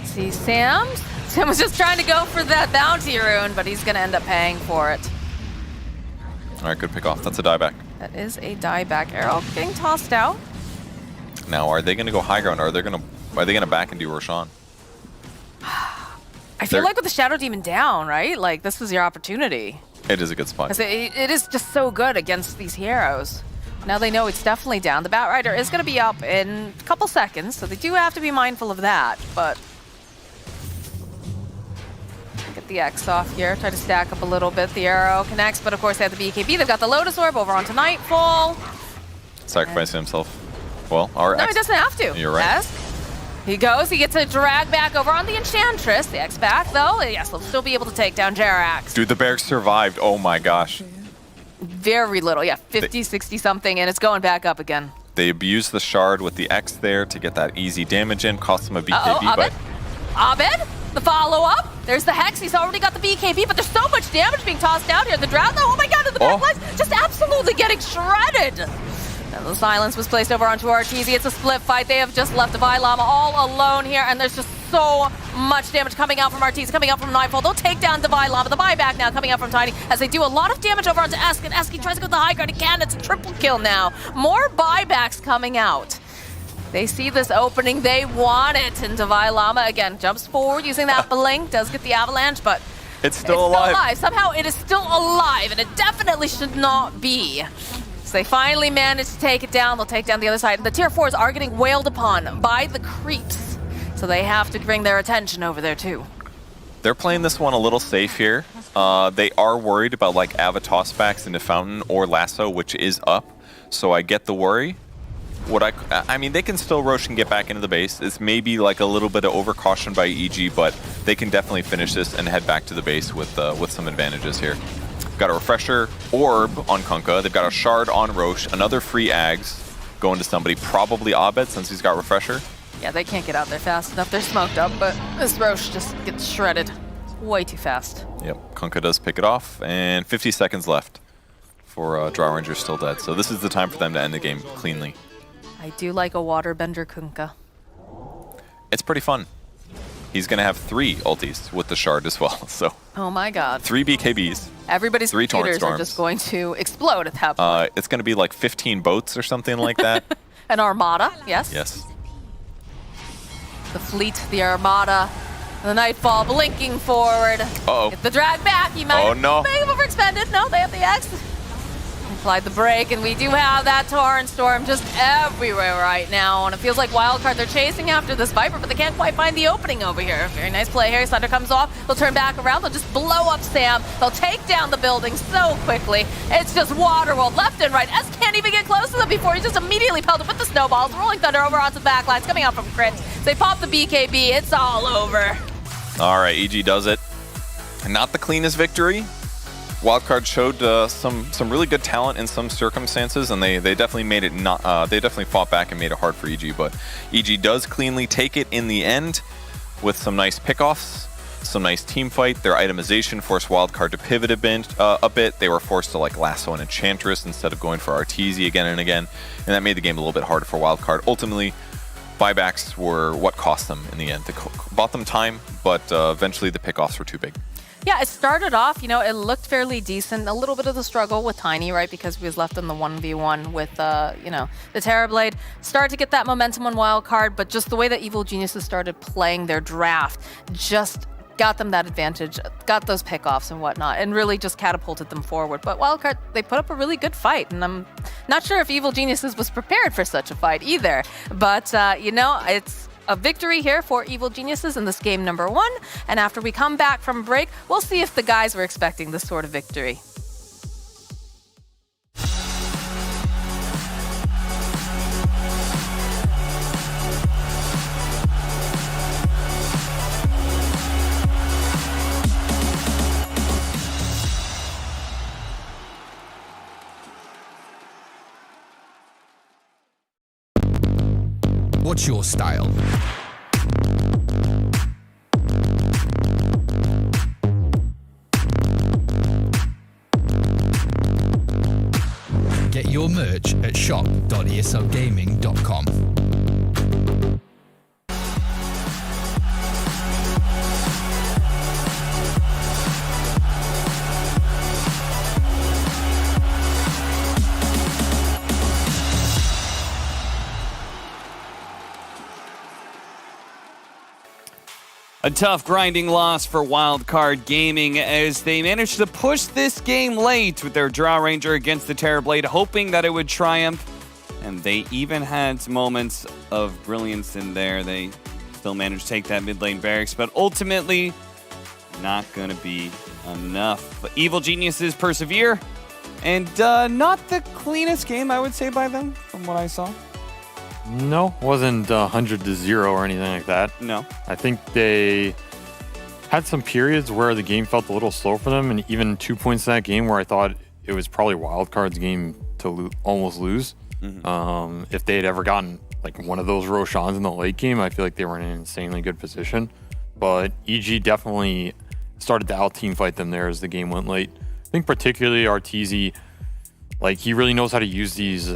See Sam? Sam was just trying to go for that bounty rune, but he's going to end up paying for it. All right, good pickoff. That's a dieback. That is a dieback arrow getting tossed out. Now, are they going to go high ground, or are they going to back and do Roshan? I feel like with the Shadow Demon down, right? Like, this was your opportunity. It is a good spot. It is just so good against these heroes. Now they know it's definitely down. The Batrider is going to be up in a couple seconds, so they do have to be mindful of that, but get the X off here. Try to stack up a little bit. The arrow connects, but of course they have the BKB. They've got the Lotus Orb over onto Nightfall. Sacrificing himself. Well, our no, X, he doesn't have to. You're right. Yes. He goes, he gets a drag back over on the Enchantress. The X back, though. Yes, they'll still be able to take down Jerax. Dude, the barracks survived. Oh my gosh. Very little, yeah, 50, 60 something, and it's going back up again. They abused the shard with the X there to get that easy damage in, cost them a BKB, Abed? Abed? The follow-up? There's the Hex, he's already got the BKB, but there's so much damage being tossed out here. The Drow, though, oh my god, the backlines just absolutely getting shredded. And the silence was placed over onto Arteezy. It's a split fight. They have just left the Vilama all alone here, and there's just so much damage coming out from Arteezy, coming out from Nightfall. They'll take down Divine Lava. The buyback now coming out from Tiny as they do a lot of damage over onto Esk, and Esk tries to go to the high ground again. It's a triple kill now. More buybacks coming out. They see this opening, they want it, and Divine Llama again jumps forward using that blink, does get the avalanche, but It's still alive. Somehow it is still alive, and it definitely should not be. So they finally manage to take it down. They'll take down the other side. The tier 4s are getting wailed upon by the creeps, so they have to bring their attention over there too. They're playing this one a little safe here. They are worried about like Ava tossbacks into Fountain or Lasso, which is up, so I get the worry. I mean, they can still Rosh and get back into the base. It's maybe like a little bit of overcaution by EG, but they can definitely finish this and head back to the base with some advantages here. Got a Refresher, Orb on Kunkka. They've got a Shard on Rosh, another free Ags going to somebody, probably Abed since he's got Refresher. Yeah, they can't get out there fast enough. They're smoked up, but this Rosh just gets shredded way too fast. Yep, Kunkka does pick it off, and 50 seconds left for Draw Ranger still dead. So this is the time for them to end the game cleanly. I do like a waterbender Kunkka. It's pretty fun. He's going to have 3 ultis with the Shard as well. So Oh my god. 3 BKBs. Everybody's 3 Torrent computers are Storms. just going to explode at that point. It's going to be like 15 boats or something like that. An armada, yes. Yes. The fleet, the armada, the Nightfall blinking forward. Uh-oh. Get the drag back. You might Oh, no. may have overexpended. No, they have the X. Applied the break, and we do have that Torrent Storm just everywhere right now. And it feels like Wildcard, they're chasing after this Viper, but they can't quite find the opening over here. Very nice play here. Thunder comes off. They'll turn back around. They'll just blow up Sam. They'll take down the building so quickly. It's just Waterworld left and right. S can't even get close to them before he's just immediately pelted with the snowballs. Rolling Thunder over onto the backlines, coming out from crits. They pop the BKB. It's all over. All right, EG does it. Not the cleanest victory. Wildcard showed some really good talent in some circumstances, and they definitely made it not. They definitely fought back and made it hard for EG. But EG does cleanly take it in the end with some nice pickoffs, some nice team fight. Their itemization forced Wildcard to pivot a bit. They were forced to like lasso an Enchantress instead of going for Arteezy again and again, and that made the game a little bit harder for Wildcard. Ultimately, buybacks were what cost them in the end. They bought them time, but eventually the pickoffs were too big. Yeah, it started off, it looked fairly decent. A little bit of the struggle with Tiny, right? Because he was left in the 1v1 with, the Terrorblade. Started to get that momentum on Wildcard, but just the way that Evil Geniuses started playing their draft just got them that advantage, got those pickoffs and whatnot, and really just catapulted them forward. But Wildcard, they put up a really good fight, and I'm not sure if Evil Geniuses was prepared for such a fight either. But, it's a victory here for Evil Geniuses in this game number 1. And after we come back from break, we'll see if the guys were expecting this sort of victory. What's your style? Get your merch at shop.eslgaming.com. A tough grinding loss for Wildcard Gaming as they managed to push this game late with their Draw Ranger against the Terrorblade, hoping that it would triumph. And they even had moments of brilliance in there. They still managed to take that mid lane barracks, but ultimately not going to be enough. But Evil Geniuses persevere, and not the cleanest game, I would say, by them, from what I saw. No, wasn't 100-0 or anything like that. No. I think they had some periods where the game felt a little slow for them, and even 2 points in that game where I thought it was probably Wildcard's game to almost lose. Mm-hmm. If they had ever gotten like one of those Roshans in the late game, I feel like they were in an insanely good position. But EG definitely started to out-team fight them there as the game went late. I think particularly Arteezy, like he really knows how to use these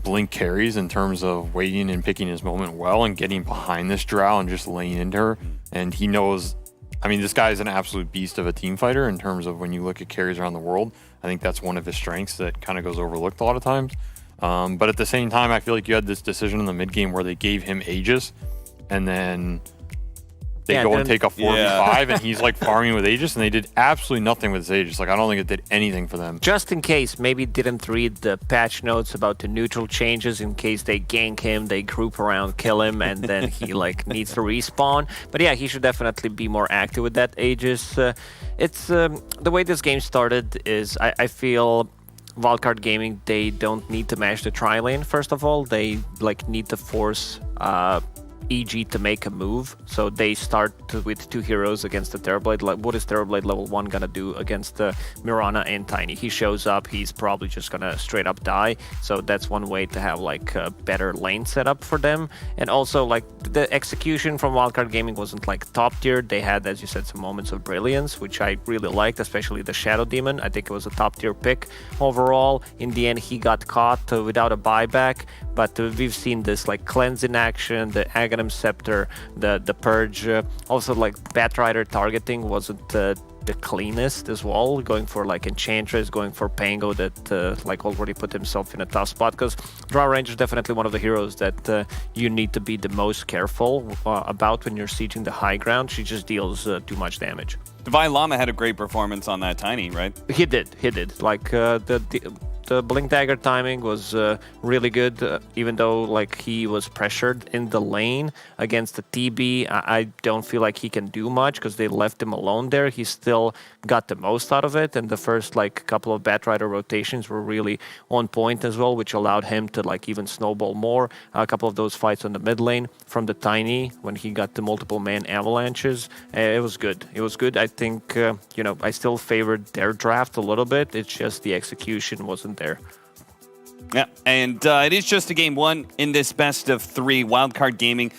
blink carries in terms of waiting and picking his moment well and getting behind this Drow and just laying into her. And he knows, I mean, this guy is an absolute beast of a team fighter in terms of when you look at carries around the world. I think that's one of his strengths that kind of goes overlooked a lot of times. But at the same time, I feel like you had this decision in the mid game where they gave him Aegis and then they go and take a 4v5 and he's like farming with Aegis, and they did absolutely nothing with his Aegis. Like, I don't think it did anything for them. Just in case, maybe didn't read the patch notes about the neutral changes in case they gank him, they group around, kill him, and then he like needs to respawn. But yeah, he should definitely be more active with that Aegis. It's the way this game started is I feel Wildcard Gaming, they don't need to match the tri-lane, first of all. They like need to force EG to make a move, so they start with 2 heroes against the Terrorblade. Like, what is Terrorblade level 1 gonna do against Mirana and Tiny? He shows up, he's probably just gonna straight up die. So that's one way to have like a better lane setup for them. And also, like, the execution from Wildcard Gaming wasn't like top tier. They had, as you said, some moments of brilliance, which I really liked, especially the Shadow Demon. I think it was a top tier pick overall. In the end, he got caught without a buyback, but we've seen this like cleanse in action, the Aghanim Scepter, the Purge. Also, like, Batrider targeting wasn't the cleanest as well, going for like Enchantress, going for Pango that like already put himself in a tough spot, because Drow Ranger is definitely one of the heroes that you need to be the most careful about when you're sieging the high ground. She just deals too much damage. Divine Llama had a great performance on that Tiny, right? He did. Like, the Blink Dagger timing was really good, even though like he was pressured in the lane against the TB. I don't feel like he can do much because they left him alone there. He still got the most out of it, and the first like couple of Batrider rotations were really on point as well, which allowed him to like even snowball more. A couple of those fights on the mid lane from the Tiny when he got the multiple man avalanches, it was good. It was good. I think you know, I still favored their draft a little bit. It's just the execution wasn't there. Yeah, and it is just a game 1 in this best of 3. Wildcard Gaming,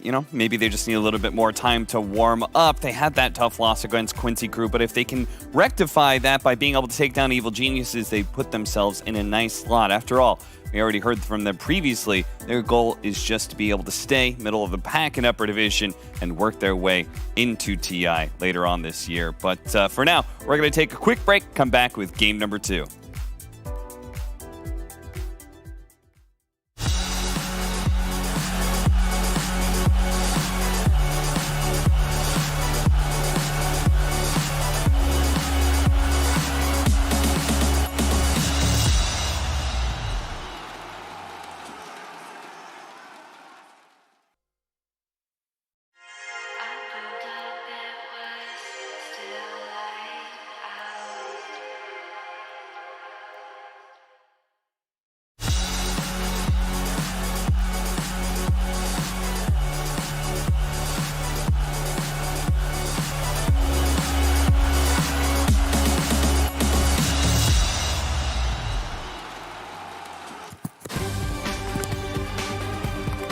you know, maybe they just need a little bit more time to warm up. They had that tough loss against Quincy Crew, but if they can rectify that by being able to take down Evil Geniuses, they put themselves in a nice slot. After all, we already heard from them previously, their goal is just to be able to stay middle of the pack in Upper Division and work their way into TI later on this year. But for now, we're going to take a quick break, come back with game number 2.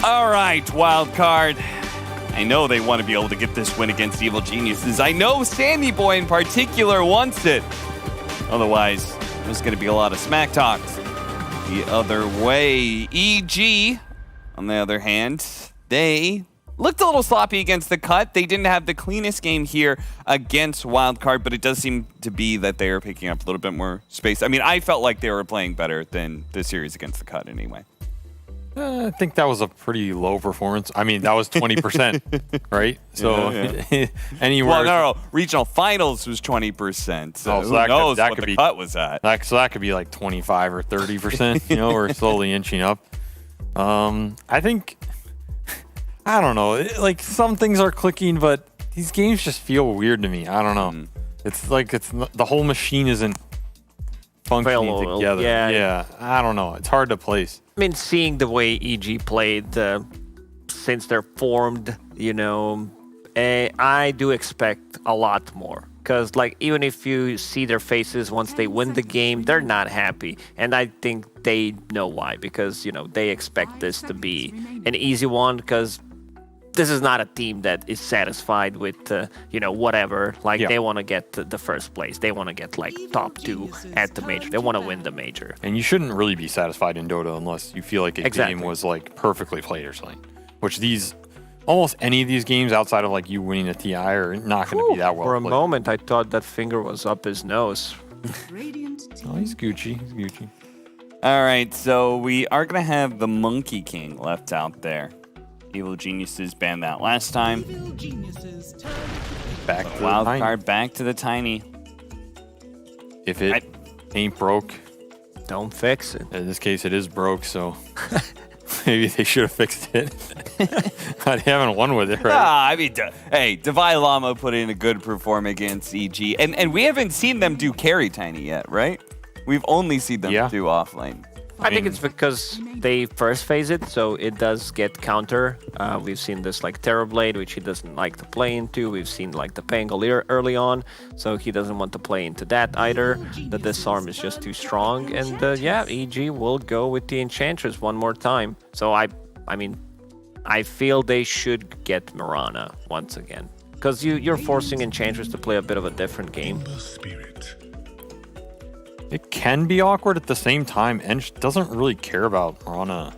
All right, Wildcard. I know they want to be able to get this win against Evil Geniuses. I know Sandy Boy in particular wants it. Otherwise, there's going to be a lot of smack talks. The other way, EG, on the other hand, they looked a little sloppy against the cut. They didn't have the cleanest game here against Wildcard, but it does seem to be that they are picking up a little bit more space. I mean, I felt like they were playing better than the series against the cut anyway. I think that was a pretty low performance. I mean, that was 20%, right? So anywhere. Well, no. Regional finals was 20%. So who knows what the cut was at? So that could be like 25 or 30%. You know, we're slowly inching up. I think, I don't know. Like, some things are clicking, but these games just feel weird to me. I don't know. It's like the whole machine isn't functioning together. Yeah, I don't know. It's hard to place. I mean, seeing the way EG played since they're formed, you know, I do expect a lot more. Because, like, even if you see their faces once they win the game, they're not happy. And I think they know why. Because, you know, they expect this to be an easy one. Because this is not a team that is satisfied with, whatever. Like, Yeah. they want to get the first place. They want to get, like, top 2 at the major. They want to win the major. And you shouldn't really be satisfied in Dota unless you feel like a Exactly. game was like perfectly played or something. Which almost any of these games outside of like you winning a TI are not going to be that well For a played. moment, I thought that finger was up his nose. Oh, he's Gucci. He's Gucci. All right, so we are going to have the Monkey King left out there. Evil Geniuses banned that last time. Back to the Wild tiny. card back to the Tiny. If it ain't broke, Don't fix it. in this case it is broke, so maybe they should have fixed it. They haven't won with it, right? I mean, hey, Divine Llama put in a good performance against EG, and we haven't seen them do carry Tiny yet, right? We've only seen them do offlane. I think it's because they first phase it, so it does get counter. We've seen this like Terrorblade, which he doesn't like to play into. We've seen like the Pangolier early on, so he doesn't want to play into that either. The Disarm is just too strong, and yeah, EG will go with the Enchantress one more time. So I mean, I feel they should get Mirana once again, because you're forcing Enchantress to play a bit of a different game. It can be awkward at the same time. Ench doesn't really care about Mirana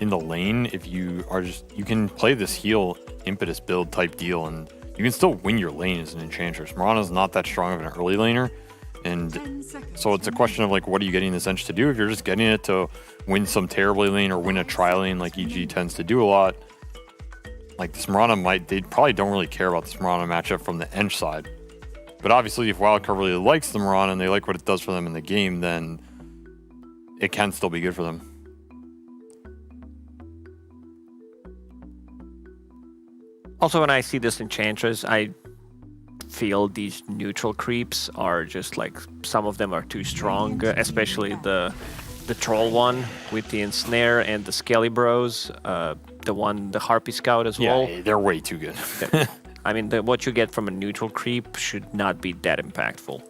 in the lane if you are you can play this heal impetus build type deal and you can still win your lane as an Enchantress. Mirana's not that strong of an early laner. And so it's a question of like, what are you getting this Ench to do? If you're just getting it to win some terribly lane or win a tri lane like EG tends to do a lot, like this Mirana they probably don't really care about this Mirana matchup from the Ench side. But obviously, if Wildcard really likes the Mirana and they like what it does for them in the game, then it can still be good for them. Also, when I see this Enchantress, I feel these neutral creeps are just like, some of them are too strong, especially the Troll one with the Ensnare and the Skelly Bros, the Harpy Scout as well. Yeah, they're way too good. I mean, what you get from a neutral creep should not be that impactful.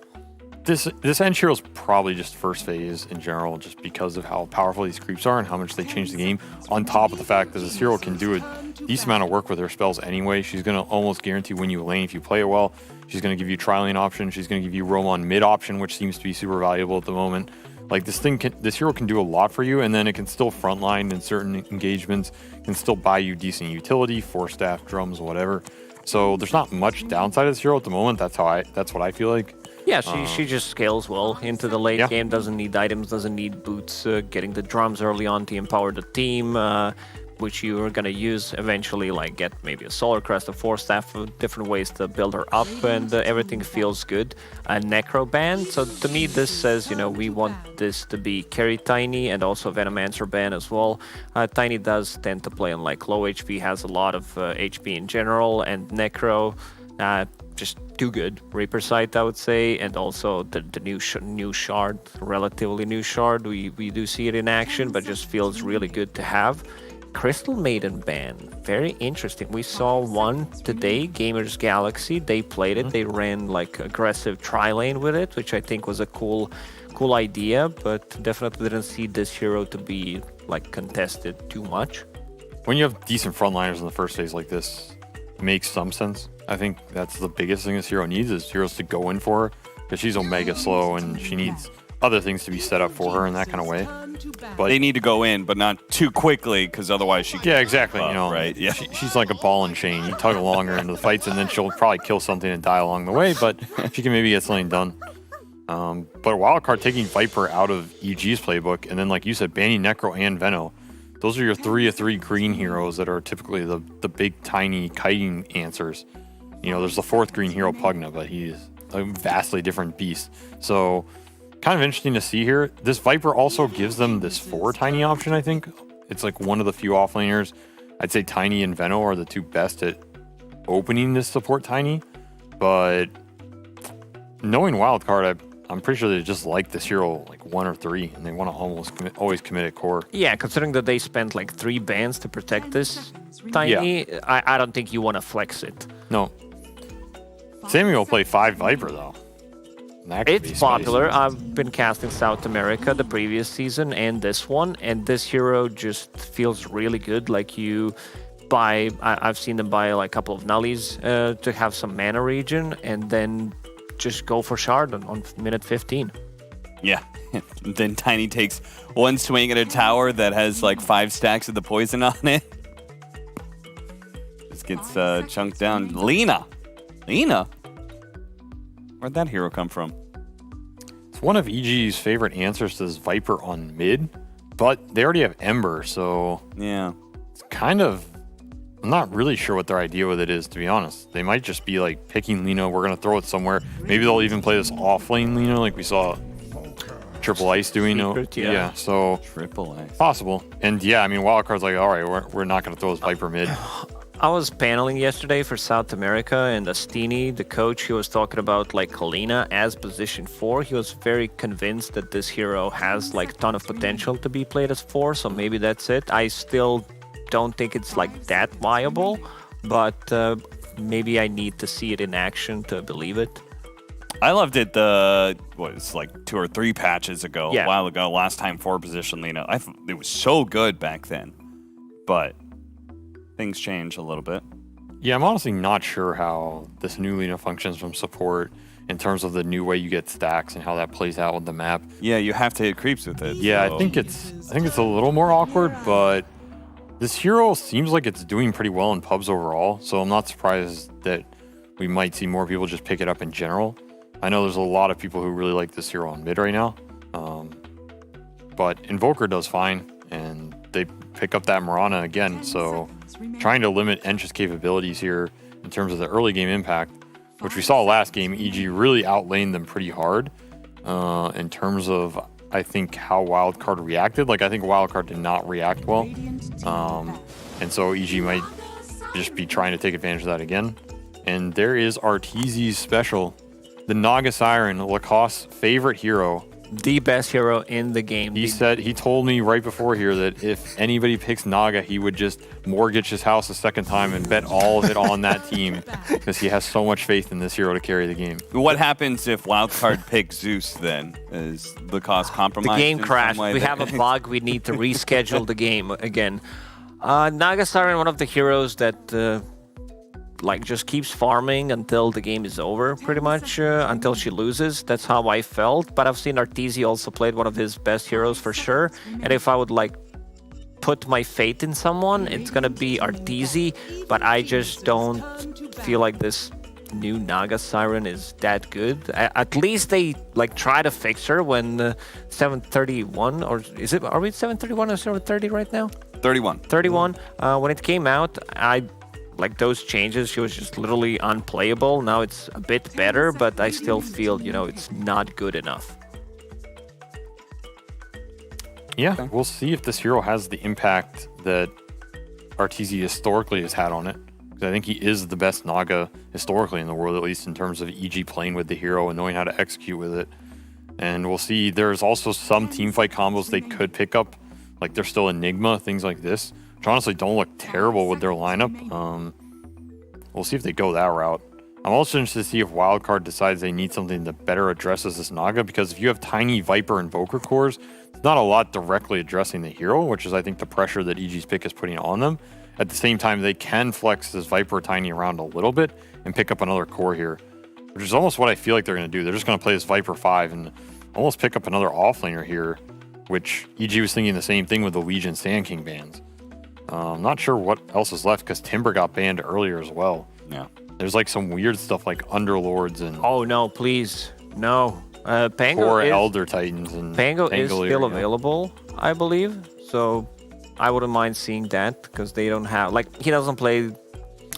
This Ench hero's probably just first phase in general, just because of how powerful these creeps are and how much they change the game. On top of the fact that this hero can do a decent amount of work with her spells anyway. She's going to almost guarantee win you a lane if you play it well. She's going to give you tri-lane option. She's going to give you roam on mid option, which seems to be super valuable at the moment. Like this hero can do a lot for you, and then it can still frontline in certain engagements, can still buy you decent utility, 4-staff, drums, whatever. So there's not much downside of this hero at the moment. That's what I feel like. Yeah, she just scales well into the late game, doesn't need items, doesn't need boots, getting the drums early on to empower the team, which you are going to use eventually, like get maybe a Solar Crest, a 4-staff, different ways to build her up, and everything feels good. A Necro ban, so to me this says, we want this to be carry Tiny and also Venomancer ban as well. Tiny does tend to play on like low HP, has a lot of HP in general, and Necro, just too good. Reaper Sight, I would say, and also the new shard, relatively new shard. We do see it in action, but just feels really good to have. Crystal Maiden ban, very interesting. We saw one today, Gamers Galaxy. They played it. They ran like aggressive tri-lane with it, which I think was a cool idea, but definitely didn't see this hero to be like contested too much. When you have decent frontliners in the first phase like this, it makes some sense. I think that's the biggest thing this hero needs is heroes to go in for her, because she's omega slow and she needs other things to be set up for her in that kind of way. But They need to go in, but not too quickly, because otherwise she yeah, exactly. right? Yeah. She's like a ball and chain. You tug along her into the fights, and then she'll probably kill something and die along the way. But she can maybe get something done. But Wildcard taking Viper out of EG's playbook, and then like you said, banning Necro and Veno. Those are your 3 of 3 green heroes that are typically the big tiny kiting answers. There's the 4th green hero Pugna, but he's a vastly different beast. So kind of interesting to see here. This Viper also gives them this 4 tiny option, I think. It's like one of the few offlaners. I'd say Tiny and Veno are the 2 best at opening this support Tiny. But knowing Wildcard, I'm pretty sure they just like this hero like 1 or 3, and they want to always commit at core. Yeah, considering that they spent like 3 bans to protect this Tiny, I don't think you want to flex it. No. Sammy will play 5 Viper though. It's popular. I've been casting South America the previous season and this one, and this hero just feels really good. Like you buy. I've seen them buy like a couple of nullies to have some mana regen, and then just go for shard on minute 15. Yeah. Then Tiny takes one swing at a tower that has like 5 stacks of the poison on it. Just gets chunked down. Lina? Where'd that hero come from? It's one of EG's favorite answers to this Viper on mid, but they already have Ember, so Yeah. it's kind of... I'm not really sure what their idea with it is, to be honest. They might just be like picking Lina, we're going to throw it somewhere. Maybe they'll even play this off-lane Lina like we saw Triple Ice doing. Yeah. So Triple Ice. possible. And yeah, I mean, Wildcard's like, all right, we're not going to throw this Viper mid. I was paneling yesterday for South America, and Astini, the coach, he was talking about like Lina as position 4. He was very convinced that this hero has like ton of potential to be played as 4, so maybe that's it. I still don't think it's like that viable, but maybe I need to see it in action to believe it. I loved it it's like 2 or 3 patches ago, a while ago, last time 4 position Lina. It was so good back then, but things change a little bit. Yeah, I'm honestly not sure how this new Lina functions from support in terms of the new way you get stacks and how that plays out with the map. Yeah, you have to hit creeps with it. Yeah, so. I think it's a little more awkward, but this hero seems like it's doing pretty well in pubs overall, so I'm not surprised that we might see more people just pick it up in general. I know there's a lot of people who really like this hero on mid right now, but Invoker does fine, and they pick up that Mirana again, so trying to limit Ench's capabilities here in terms of the early game impact, which we saw last game, EG really outlaned them pretty hard in terms of, I think, how Wildcard reacted. Like, I think Wildcard did not react well, and so EG might just be trying to take advantage of that again. And there is Arteezy's special, the Naga Siren, Lacosse's favorite hero. The best hero in the game. He told me right before here that if anybody picks Naga, he would just mortgage his house a second time and bet all of it on that team because he has so much faith in this hero to carry the game. What happens if Wildcard picks Zeus then? Is the cost compromised? The game crashed. We have a bug. We need to reschedule the game again. Naga Siren, one of the heroes that like just keeps farming until the game is over, pretty much, until she loses. That's how I felt. But I've seen Arteezy also played one of his best heroes for sure. And if I would like put my faith in someone, it's gonna be Arteezy. But I just don't feel like this new Naga Siren is that good. At least they like try to fix her when 731, or is it? Are we 731 or 730 right now? 31. 31. When it came out, I like those changes. She was just literally unplayable. Now it's a bit better, but I still feel, it's not good enough. Yeah, we'll see if this hero has the impact that Arteezy historically has had on it. Because I think he is the best Naga historically in the world, at least in terms of EG playing with the hero and knowing how to execute with it. And we'll see. There's also some teamfight combos they could pick up. Like there's still Enigma, things like this, which honestly don't look terrible with their lineup. We'll see if they go that route. I'm also interested to see if Wildcard decides they need something that better addresses this Naga, because if you have tiny Viper Invoker cores, it's not a lot directly addressing the hero, which is, I think, the pressure that EG's pick is putting on them. At the same time, they can flex this Viper Tiny around a little bit and pick up another core here, which is almost what I feel like they're going to do. They're just going to play this Viper 5 and almost pick up another offlaner here, which EG was thinking the same thing with the Legion Sand King bans. I'm not sure what else is left because Timber got banned earlier as well. Yeah. There's like some weird stuff like Underlords and Oh no, please. No. Pango Core is, Elder Titans and Pango is Pangolier, still yeah. available, I believe. So I wouldn't mind seeing that because they don't have he doesn't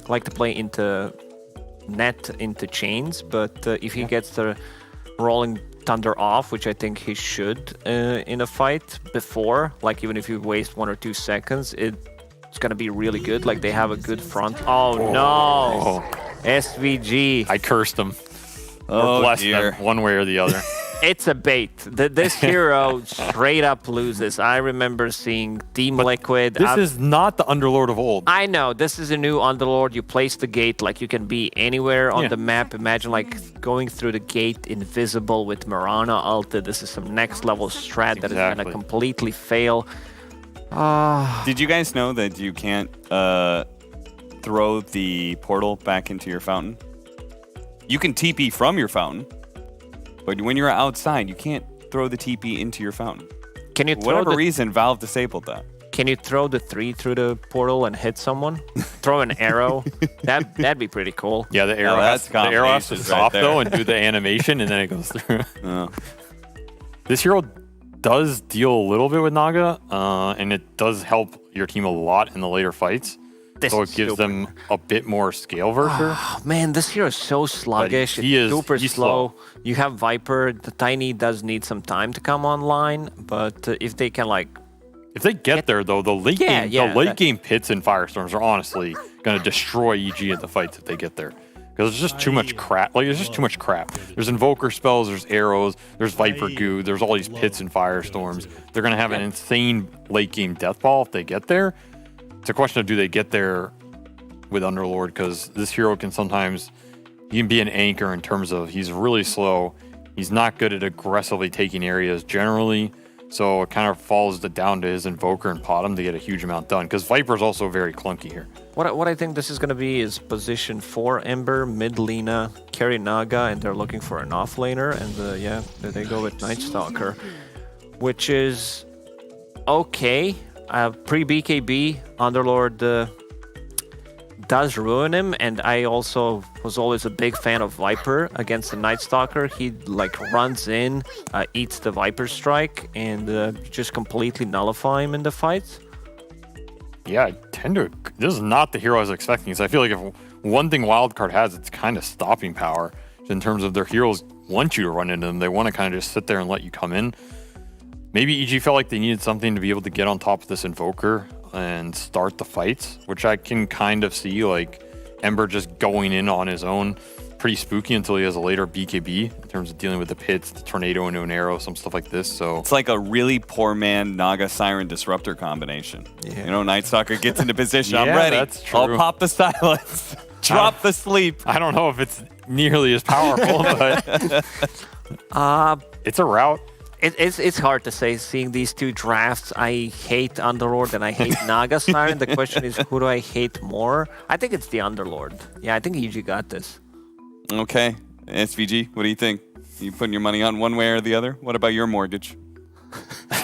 like to play into chains, but if he gets the Rolling Thunder off, which I think he should in a fight before, like even if you waste 1 or 2 seconds, it's gonna be really good. Like they have a good front. Oh no, SVG. I cursed them. Oh, or blessed dear. them, one way or the other. It's a bait. This hero straight up loses. I remember seeing Team Liquid. This is not the Underlord of old. I know, this is a new Underlord. You place the gate, like you can be anywhere on the map. Imagine like going through the gate invisible with Mirana ulted. This is some next level strat that is gonna completely fail. Did you guys know that you can't throw the portal back into your fountain. You can TP from your fountain, but when you're outside, you can't throw the TP into your fountain. Can you For throw whatever reason, Valve disabled that. Can you throw the 3 through the portal and hit someone? Throw an arrow. That'd be pretty cool. Yeah, the arrow has to combinations stop right though there. and do the animation, and then it goes through. Oh. This hero does deal a little bit with Naga, and it does help your team a lot in the later fights. This So is it gives super. them a bit more scale versus. Oh, man, this hero is so sluggish. he It's is- super he's slow. You have Viper. The Tiny does need some time to come online, but if they can like, If they get there though, the late game pits and firestorms are honestly going to destroy EG at the fights if they get there. Because there's just too much crap. Like, there's just too much crap. There's invoker spells, there's arrows, there's Viper goo, there's all these pits and firestorms. They're going to have an insane late game death ball if they get there. It's a question of do they get there with Underlord, because this hero can sometimes, he can be an anchor in terms of he's really slow. He's not good at aggressively taking areas generally. So it kind of falls down to his invoker and pot him to get a huge amount done. Because Viper's also very clunky here. what I think this is gonna be is position 4 Ember, mid Lina, carry Naga, and they're looking for an offlaner. And yeah, they go with Night Stalker, which is okay. Pre BKB, Underlord does ruin him, and I also was always a big fan of Viper against the Night Stalker. He like runs in, eats the Viper strike, and just completely nullify him in the fights. Yeah, I tend to. This is not the hero I was expecting. So I feel like if one thing Wildcard has, it's kind of stopping power in terms of their heroes want you to run into them. They want to kind of just sit there and let you come in. Maybe EG felt like they needed something to be able to get on top of this invoker and start the fights, which I can kind of see, like Ember just going in on his own. Pretty spooky until he has a later BKB in terms of dealing with the pits, the tornado into an arrow, some stuff like this. So It's like a really poor man Naga Siren Disruptor combination. You know, Night Stalker gets into position. I'm Yeah, ready. that's true. I'll pop the silence. Drop the sleep. I don't know if it's nearly as powerful, but it's a route. It's hard to say. Seeing these two drafts, I hate Underlord and I hate Naga Siren. The question is, who do I hate more? I think it's the Underlord. Yeah, I think EG got this. Okay. SVG, what do you think? You putting your money on one way or the other? What about your mortgage?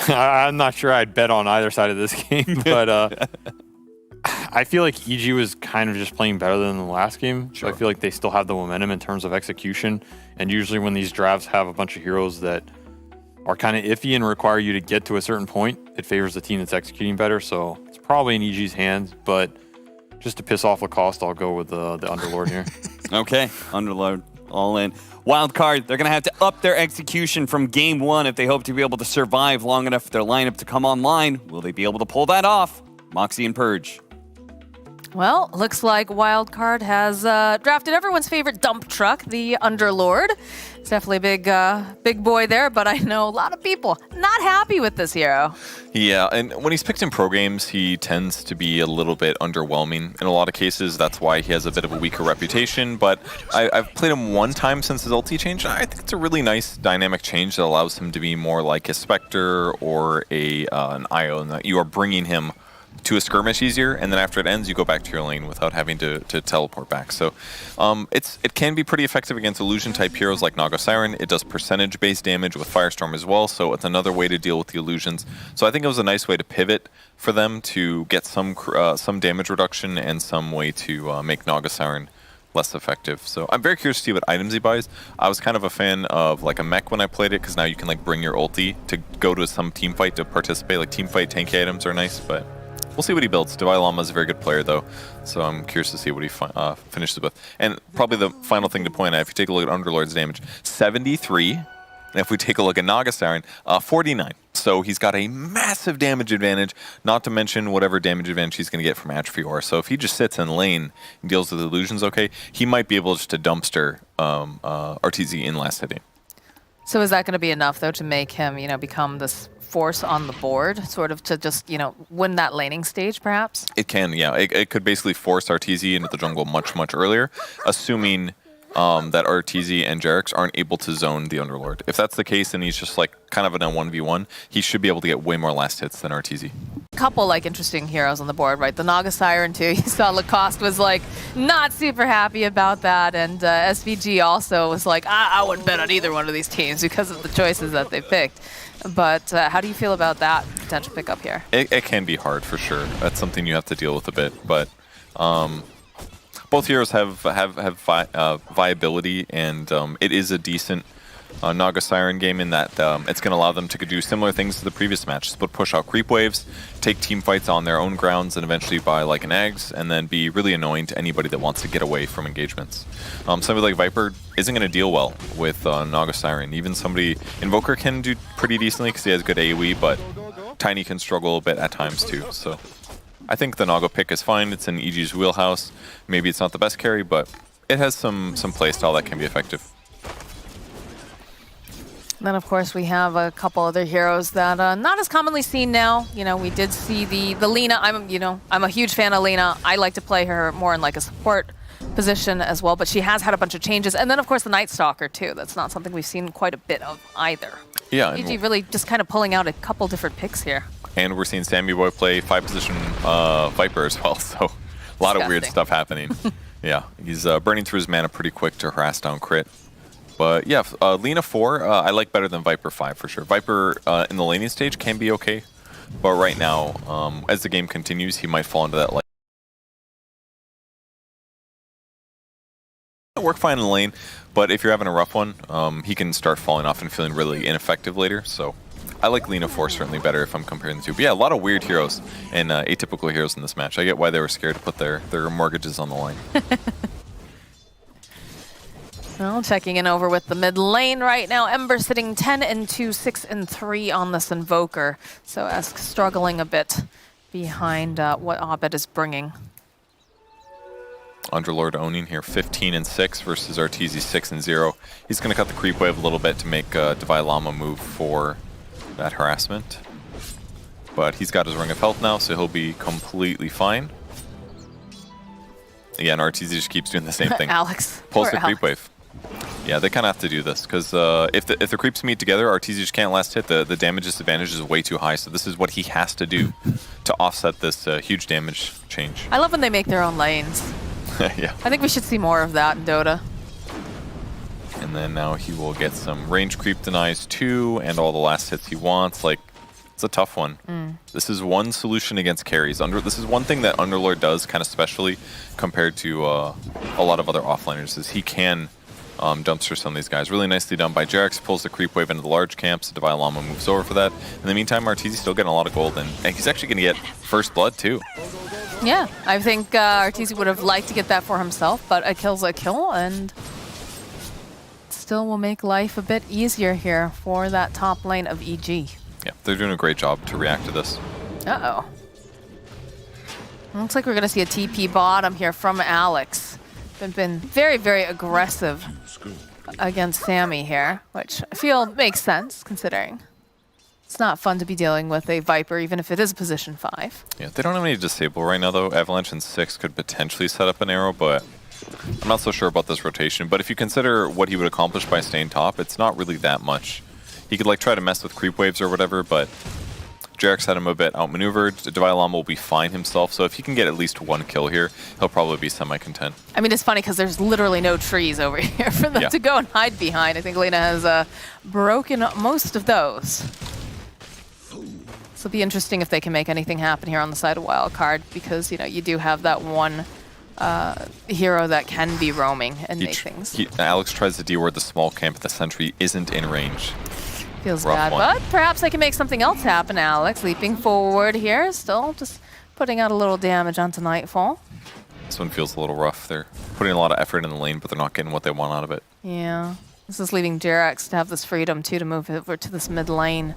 I'm not sure I'd bet on either side of this game, but I feel like EG was kind of just playing better than the last game. So I feel like they still have the momentum in terms of execution. And usually when these drafts have a bunch of heroes that are kind of iffy and require you to get to a certain point, it favors the team that's executing better. So it's probably in EG's hands, but just to piss off Lacoste, I'll go with the Underlord here. Okay, Underlord, all in. Wildcard, they're going to have to up their execution from game 1 if they hope to be able to survive long enough for their lineup to come online. Will they be able to pull that off? Moxie and Purge. Well, looks like Wildcard has drafted everyone's favorite dump truck, the Underlord. It's definitely a big boy there, but I know a lot of people not happy with this hero. Yeah, and when he's picked in pro games, he tends to be a little bit underwhelming in a lot of cases. That's why he has a bit of a weaker reputation, but I've played him one time since his ulti change, and I think it's a really nice dynamic change that allows him to be more like a Spectre or an Io, and that you are bringing him to a skirmish easier, and then after it ends, you go back to your lane without having to teleport back. So it can be pretty effective against illusion-type heroes like Naga Siren. It does percentage-based damage with Firestorm as well, so it's another way to deal with the illusions. So I think it was a nice way to pivot for them to get some damage reduction and some way to make Naga Siren less effective. So I'm very curious to see what items he buys. I was kind of a fan of like a mech when I played it, because now you can like bring your ulti to go to some team fight to participate. Like team fight tanky items are nice, but we'll see what he builds. Dalai Lama is a very good player, though, so I'm curious to see what he finishes with. And probably the final thing to point out, if you take a look at Underlord's damage, 73. And if we take a look at Naga Siren, 49. So he's got a massive damage advantage, not to mention whatever damage advantage he's going to get from Atrophior. So if he just sits in lane and deals with illusions okay, he might be able just to dumpster RTZ in last hitting. So is that going to be enough, though, to make him, become this force on the board, sort of to just, win that laning stage, perhaps? It can, yeah. It could basically force RTZ into the jungle much, much earlier, assuming that RTZ and Jarex aren't able to zone the Underlord. If that's the case, and he's just like kind of in a 1v1, he should be able to get way more last hits than RTZ. Couple like interesting heroes on the board, right? The Naga Siren too. You saw Lacoste was like not super happy about that, and SVG also was like, I wouldn't bet on either one of these teams because of the choices that they picked. But how do you feel about that potential pickup here? It can be hard for sure. That's something you have to deal with a bit, but both heroes have viability, and it is a decent Naga Siren game in that it's going to allow them to do similar things to the previous match. Split push out creep waves, take team fights on their own grounds, and eventually buy like an eggs, and then be really annoying to anybody that wants to get away from engagements. Somebody like Viper isn't going to deal well with Naga Siren. Even somebody, Invoker can do pretty decently because he has good AoE, but Tiny can struggle a bit at times too. So I think the Naga pick is fine. It's in EG's wheelhouse. Maybe it's not the best carry, but it has some playstyle that can be effective. Then, of course, we have a couple other heroes that not as commonly seen now. You know, we did see the Lina. I'm a huge fan of Lina. I like to play her more in like a support position as well, but she has had a bunch of changes. And then, of course, the Night Stalker too. That's not something we've seen quite a bit of either. Yeah. EG really just kind of pulling out a couple different picks here. And we're seeing Sammy Boy play 5-position Viper as well, so a lot of weird stuff happening. Yeah, he's burning through his mana pretty quick to harass down crit. But yeah, Lina 4 I like better than Viper 5 for sure. Viper in the laning stage can be okay, but right now, as the game continues, he might fall into that like work fine in the lane, but if you're having a rough one, he can start falling off and feeling really ineffective later. So I like Lina 4 certainly better if I'm comparing the two. But yeah, a lot of weird heroes and atypical heroes in this match. I get why they were scared to put their mortgages on the line. Well, checking in over with the mid lane right now. Ember sitting 10-2, 6-3 on this Invoker. So Esk struggling a bit behind what Abed is bringing. Underlord owning here 15-6 versus RTZ 6-0. He's going to cut the creep wave a little bit to make Divine Llama move for that harassment. But he's got his Ring of Health now, so he'll be completely fine. Yeah, and RTZ just keeps doing the same thing. Alex. Pulls the creep wave. Yeah, they kind of have to do this, because if the creeps meet together, RTZ just can't last hit. The damage disadvantage is way too high, so this is what he has to do to offset this huge damage change. I love when they make their own lanes. Yeah. I think we should see more of that in Dota. And then now he will get some range creep denies too, and all the last hits he wants. Like, it's a tough one. This is one solution against carries. This is one thing that Underlord does kind of specially compared to a lot of other offliners, is he can dumpster some of these guys. Really nicely done by Jarex. Pulls the creep wave into the large camps. Divine Llama moves over for that. In the meantime, RTZ's still getting a lot of gold, and he's actually going to get first blood too. Yeah, I think RTZ would have liked to get that for himself, but a kill's a kill, and still will make life a bit easier here for that top lane of EG. Yeah, they're doing a great job to react to this. Uh-oh. Looks like we're going to see a TP bottom here from Alex. Been very, very aggressive against Sammy here, which I feel makes sense, considering it's not fun to be dealing with a Viper, even if it is position 5. Yeah, they don't have any disable right now, though. Avalanche and 6 could potentially set up an arrow, but I'm not so sure about this rotation. But if you consider what he would accomplish by staying top, it's not really that much. He could like try to mess with creep waves or whatever, but Jarex had him a bit outmaneuvered. Divine Llama will be fine himself, so if he can get at least one kill here, he'll probably be semi-content. I mean, it's funny because there's literally no trees over here for them to go and hide behind. I think Lena has broken most of those. So it'll be interesting if they can make anything happen here on the side of Wildcard, because, you know, you do have that one hero that can be roaming and make things. Alex tries to deal with the small camp, but the sentry isn't in range. Feels bad, but perhaps they can make something else happen. Alex leaping forward here, still just putting out a little damage onto Nightfall. This one feels a little rough. They're putting a lot of effort in the lane, but they're not getting what they want out of it. Yeah, this is leaving Jarex to have this freedom too to move over to this mid lane.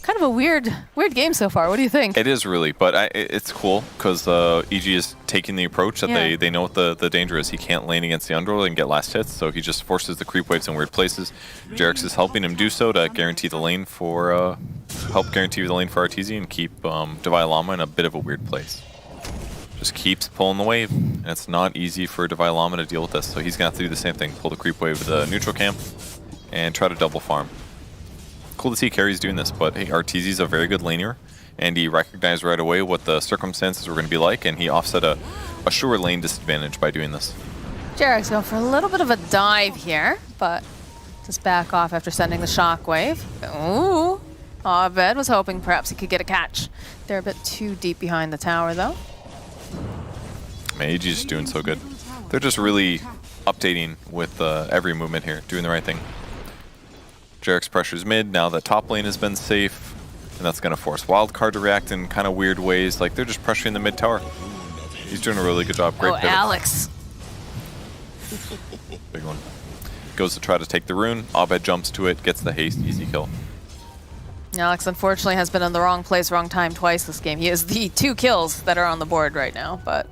Kind of a weird game so far. What do you think? It is really, but it's cool because EG is taking the approach that they know what the danger is. He can't lane against the Underlord and get last hits, so he just forces the creep waves in weird places. Jarex is helping him do so to guarantee the lane for RTZ and keep Divine Llama in a bit of a weird place. just keeps pulling the wave, and it's not easy for Divine Llama to deal with this. So he's gonna have to do the same thing, pull the creep wave with the neutral camp, and try to double farm. Cool to see Carrie's doing this, but hey, Arteezy's a very good laner, and he recognized right away what the circumstances were going to be like, and he offset a sure lane disadvantage by doing this. Jarek's going for a little bit of a dive here, but just back off after sending the shockwave. Ooh, Abed was hoping perhaps he could get a catch. They're a bit too deep behind the tower, though. Mage is doing so good. They're just really updating with every movement here, doing the right thing. Jarek's pressure's mid, now that top lane has been safe, and that's going to force Wildcard to react in kind of weird ways. Like, they're just pressuring the mid tower. He's doing a really good job. Great pivot. Alex. Big one. Goes to try to take the rune. Abed jumps to it, gets the haste, easy kill. Alex, unfortunately, has been in the wrong place, wrong time twice this game. He has the 2 kills that are on the board right now, but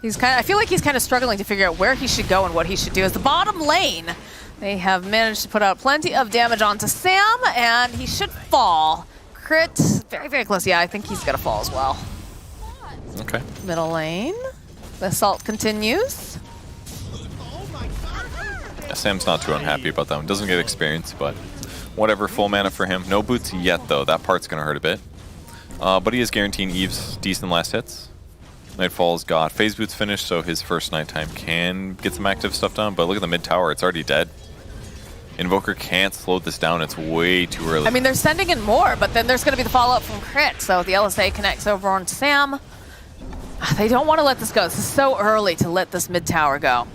he's I feel like he's kind of struggling to figure out where he should go and what he should do. As the bottom lane, they have managed to put out plenty of damage onto Sam, and he should fall. Crit, very, very close. Yeah, I think he's going to fall as well. Okay. Middle lane. The assault continues. Yeah, Sam's not too unhappy about that one. Doesn't get experience, but whatever, full mana for him. No boots yet, though. That part's going to hurt a bit. But he is guaranteeing Eve's decent last hits. Nightfall's got phase boots finished, so his first nighttime can get some active stuff done. But look at the mid tower. It's already dead. Invoker can't slow this down. It's way too early. I mean, they're sending in more, but then there's going to be the follow-up from Crit. So the LSA connects over on Sam. They don't want to let this go. This is so early to let this mid tower go.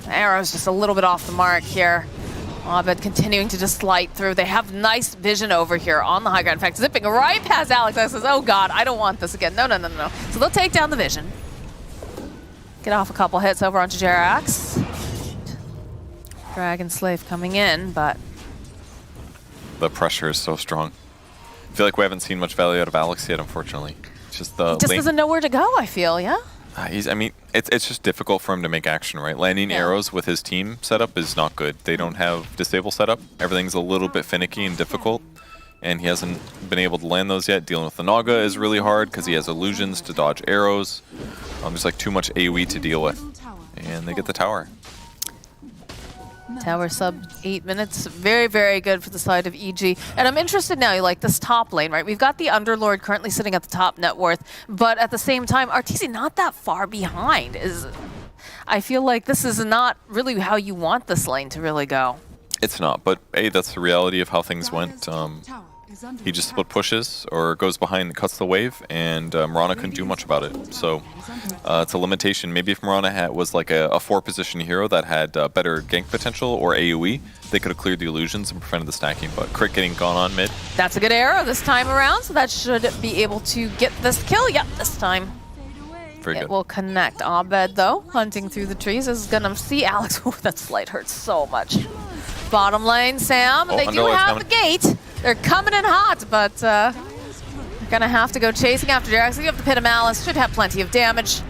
Arrow's just a little bit off the mark here. Abed continuing to just slide through. They have nice vision over here on the high ground. In fact, zipping right past Alex. I says, oh God, I don't want this again. No, no, no, no. So they'll take down the vision. Get off a couple hits over onto Jerax. Dragon Slave coming in, but the pressure is so strong. I feel like we haven't seen much value out of Alex yet, unfortunately. It's just the he just doesn't know where to go, I feel, yeah? I mean, it's just difficult for him to make action, right? Landing arrows with his team setup is not good. They don't have disable setup. Everything's a little bit finicky and difficult, and he hasn't been able to land those yet. Dealing with the Naga is really hard because he has illusions to dodge arrows. There's like too much AoE to deal with, and they get the tower. Tower sub 8 minutes. Very, very good for the side of EG. And I'm interested now, like this top lane, right? We've got the Underlord currently sitting at the top net worth, but at the same time, Arteezy not that far behind. I feel like this is not really how you want this lane to really go. It's not, but hey, that's the reality of how things went. He just split pushes or goes behind and cuts the wave, and Mirana couldn't do much about it. So it's a limitation. Maybe if Mirana was like a 4-position hero that had better gank potential or AoE, they could have cleared the illusions and prevented the stacking. But Crit getting gone on mid. That's a good arrow this time around, so that should be able to get this kill. Yep, this time. Very good. It will connect. Abed, though, hunting through the trees, is going to see Alex. Oh, that slight hurts so much. Bottom lane, Sam. They do have the gate. They're coming in hot, but they're going to have to go chasing after Jerax. You have the Pit of Malice. Should have plenty of damage.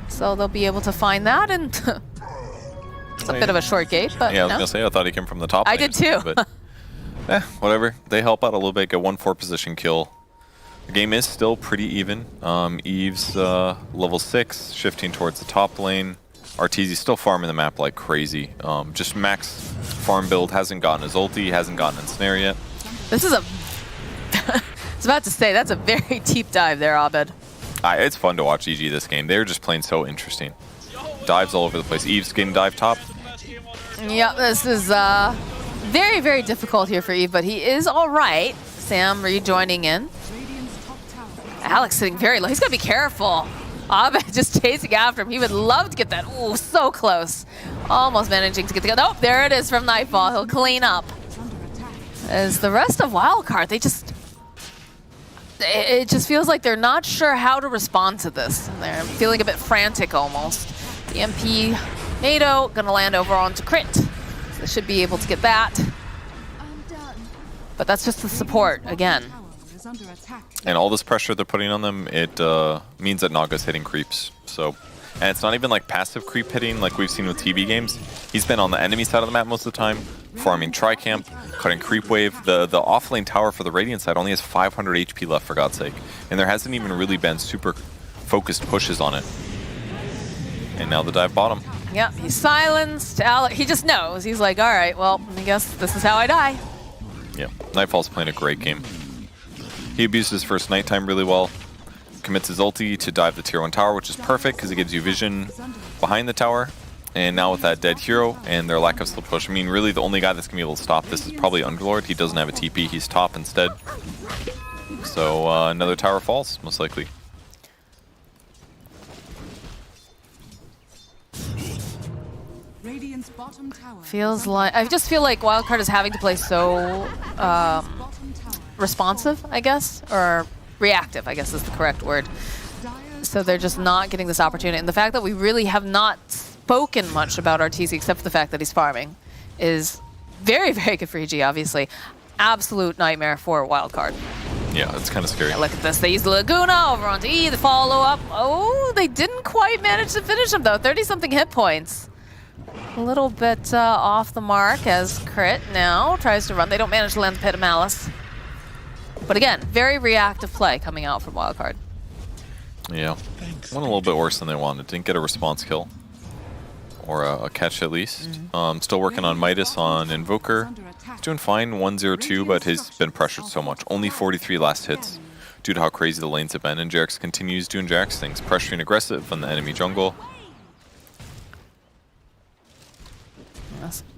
So they'll be able to find that. And it's a bit of a short gate, but yeah, I was going to say, I thought he came from the top lane. I did too. But whatever. They help out a little bit, get 1 4-position kill. The game is still pretty even. Eve's level 6, shifting towards the top lane. Arteezy's still farming the map like crazy. Just max farm build, hasn't gotten his ulti, hasn't gotten ensnare yet. This is a... I was about to say, that's a very deep dive there, Abed. It's fun to watch EG this game. They're just playing so interesting. Dives all over the place. Eve's getting dive top. Yeah, this is very, very difficult here for Eve, but he is all right. Sam rejoining in. Alex sitting very low. He's got to be careful. Abed just chasing after him. He would love to get that. Ooh, so close. Almost managing to get the kill. Nope, there it is from Nightfall. He'll clean up. As the rest of Wildcard, it just feels like they're not sure how to respond to this. They're feeling a bit frantic almost. The MP NATO gonna land over onto Crit. So they should be able to get that. But that's just the support again. And all this pressure they're putting on them, it means that Naga's hitting creeps. So, and it's not even like passive creep hitting like we've seen with TB games. He's been on the enemy side of the map most of the time, farming tri-camp, cutting creep wave. The offlane tower for the Radiant side only has 500 HP left, for God's sake. And there hasn't even really been super focused pushes on it. And now the dive bottom. Yeah, he's silenced. He just knows. He's like, all right, well, I guess this is how I die. Yeah, Nightfall's playing a great game. He abused his first nighttime really well. Commits his ulti to dive the tier 1 tower, which is perfect because it gives you vision behind the tower. And now with that dead hero and their lack of slip push, I mean, really the only guy that's going to be able to stop this is probably Underlord. He doesn't have a TP. He's top instead. So another tower falls, most likely. Feels like I just feel like Wildcard is having to play so responsive, I guess, or reactive, I guess is the correct word. So they're just not getting this opportunity. And the fact that we really have not spoken much about RTZ except for the fact that he's farming is very, very good for EG, obviously. Absolute nightmare for Wildcard. Yeah, it's kind of scary. Yeah, look at this. They use the Laguna over onto E, the follow-up. Oh, they didn't quite manage to finish him, though. 30-something hit points. A little bit off the mark as Crit now tries to run. They don't manage to land the Pit of Malice. But again, very reactive play coming out from Wildcard. Yeah, went a little bit worse than they wanted. Didn't get a response kill. Or a catch at least. Still working on Midas on Invoker. He's doing fine, 1-0-2, but he's been pressured so much. Only 43 last hits due to how crazy the lanes have been. And Jarex continues doing Jarex things, pressuring aggressive on the enemy jungle.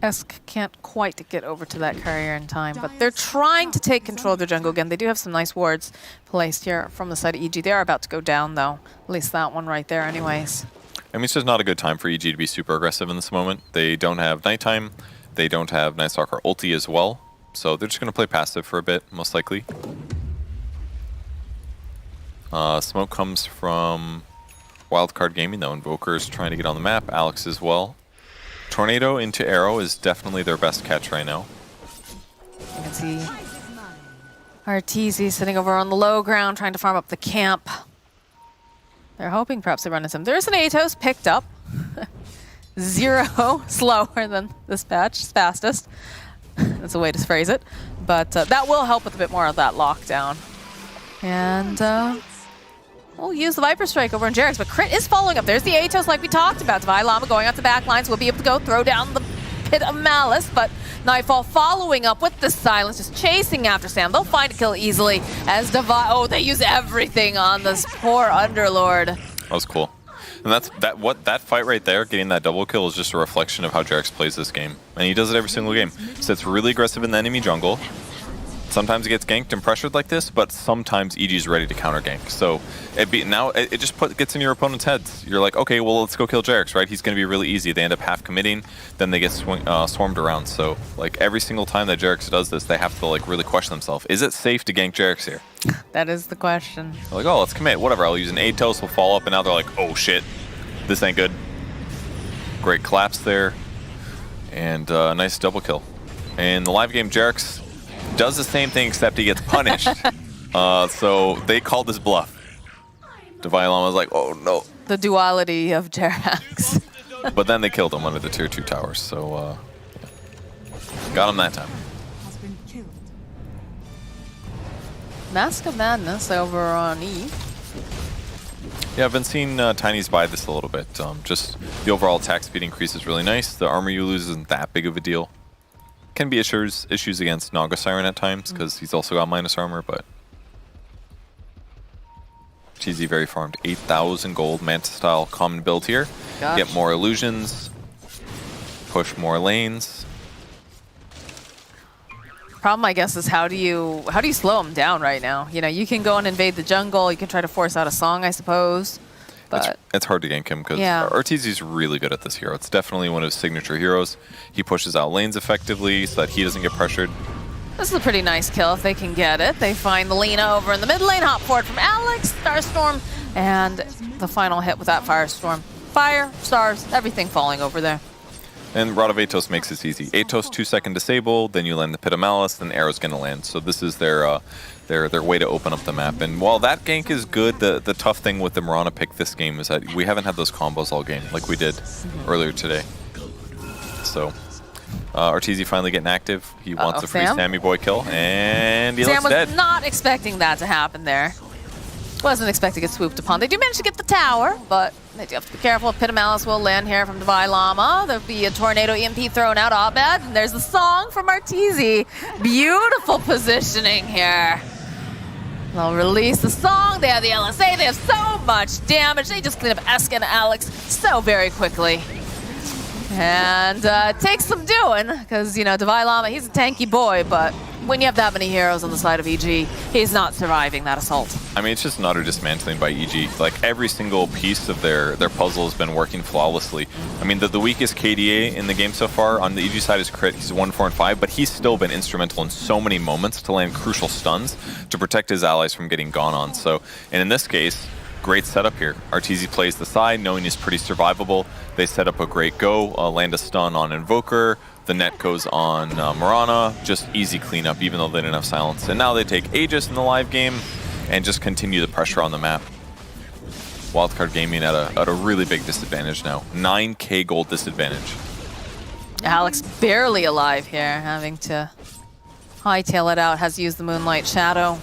Esk can't quite get over to that carrier in time, but they're trying to take control of their jungle again. They do have some nice wards placed here from the side of EG. They are about to go down, though. At least that one right there anyways. I mean, it's just not a good time for EG to be super aggressive in this moment. They don't have nighttime. They don't have Night Stalker ulti as well. So they're just going to play passive for a bit, most likely. Smoke comes from Wildcard Gaming, though. Invoker's trying to get on the map. Alex as well. Tornado into Arrow is definitely their best catch right now. You can see RTZ sitting over on the low ground trying to farm up the camp. They're hoping perhaps they run into him. There's an Atos picked up. 0 slower than this patch, fastest. That's a way to phrase it. But that will help with a bit more of that lockdown. And we'll use the Viper Strike over on Jarex, but Crit is following up. There's the Atos like we talked about. Divine Llama going out to back lines. We'll be able to go throw down the Pit of Malice, but Nightfall following up with the silence, just chasing after Sam. They'll find a kill easily as Divine... Oh, they use everything on this poor Underlord. That was cool. And that fight right there, getting that double kill, is just a reflection of how Jarex plays this game. And he does it every single game. Sits really aggressive in the enemy jungle. Sometimes it gets ganked and pressured like this, but sometimes EG's ready to counter gank. So it just gets in your opponent's heads. You're like, okay, well, let's go kill Jarex, right? He's going to be really easy. They end up half committing, then they get swarmed around. So like every single time that Jarex does this, they have to like really question themselves. Is it safe to gank Jarex here? That is the question. They're like, oh, let's commit. Whatever. I'll use an Atos. We'll follow up, and now they're like, oh shit, this ain't good. Great collapse there, and a nice double kill. In the live game, Jarex does the same thing except he gets punished. So they called this bluff. Divine Llama was like, oh no. The duality of Jarex. But then they killed him under the tier 2 towers, so got him that time. Mask of Madness over on E. Yeah, I've been seeing Tiny's buy this a little bit. Just the overall attack speed increase is really nice. The armor you lose isn't that big of a deal. Can be issues against Naga Siren at times because he's also got minus armor, but TZ very farmed. 8,000 gold, Manta style common build here. Gosh. Get more illusions, push more lanes. Problem, I guess, is how do you slow him down right now? You know, you can go and invade the jungle. You can try to force out a song, I suppose. But it's hard to gank him because yeah. RTZ's really good at this hero. It's definitely one of his signature heroes. He pushes out lanes effectively so that he doesn't get pressured. This is a pretty nice kill if they can get it. They find the Lina over in the mid lane. Hop forward from Alex, Starstorm, and the final hit with that Firestorm. Fire, stars, everything falling over there. And Rod of Atos makes this easy. Atos 2-second disable, then you land the Pit of Malice, then Arrow's gonna land. So this is their way to open up the map. And while that gank is good, the tough thing with the Mirana pick this game is that we haven't had those combos all game like we did earlier today. So RTZ finally getting active. He wants a free Sammy Boy kill, and he looks dead. Sam was not expecting that to happen there. Wasn't expecting to get swooped upon. They do manage to get the tower, but They do have to be careful. Pitamalis will land here from Divine Llama. There'll be a Tornado EMP thrown out. Abed. And there's the song from Arteezy. Beautiful positioning here. They'll release the song. They have the LSA. They have so much damage. They just clean up Esk and Alex so very quickly. And it takes some doing, because, you know, Divine Llama, he's a tanky boy, but when you have that many heroes on the side of EG, he's not surviving that assault. I mean, it's just an utter dismantling by EG. Like, every single piece of their puzzle has been working flawlessly. I mean, the weakest KDA in the game so far on the EG side is Crit. He's 1, 4, and 5, but he's still been instrumental in so many moments to land crucial stuns to protect his allies from getting gone on. So, and in this case, great setup here. Arteezy plays the side, knowing he's pretty survivable. They set up a great go, land a stun on Invoker. The net goes on Mirana. Just easy cleanup, even though they didn't have silence. And now they take Aegis in the live game and just continue the pressure on the map. Wildcard Gaming at a really big disadvantage now. 9k gold disadvantage. Alex barely alive here, having to hightail it out, has used the Moonlight Shadow.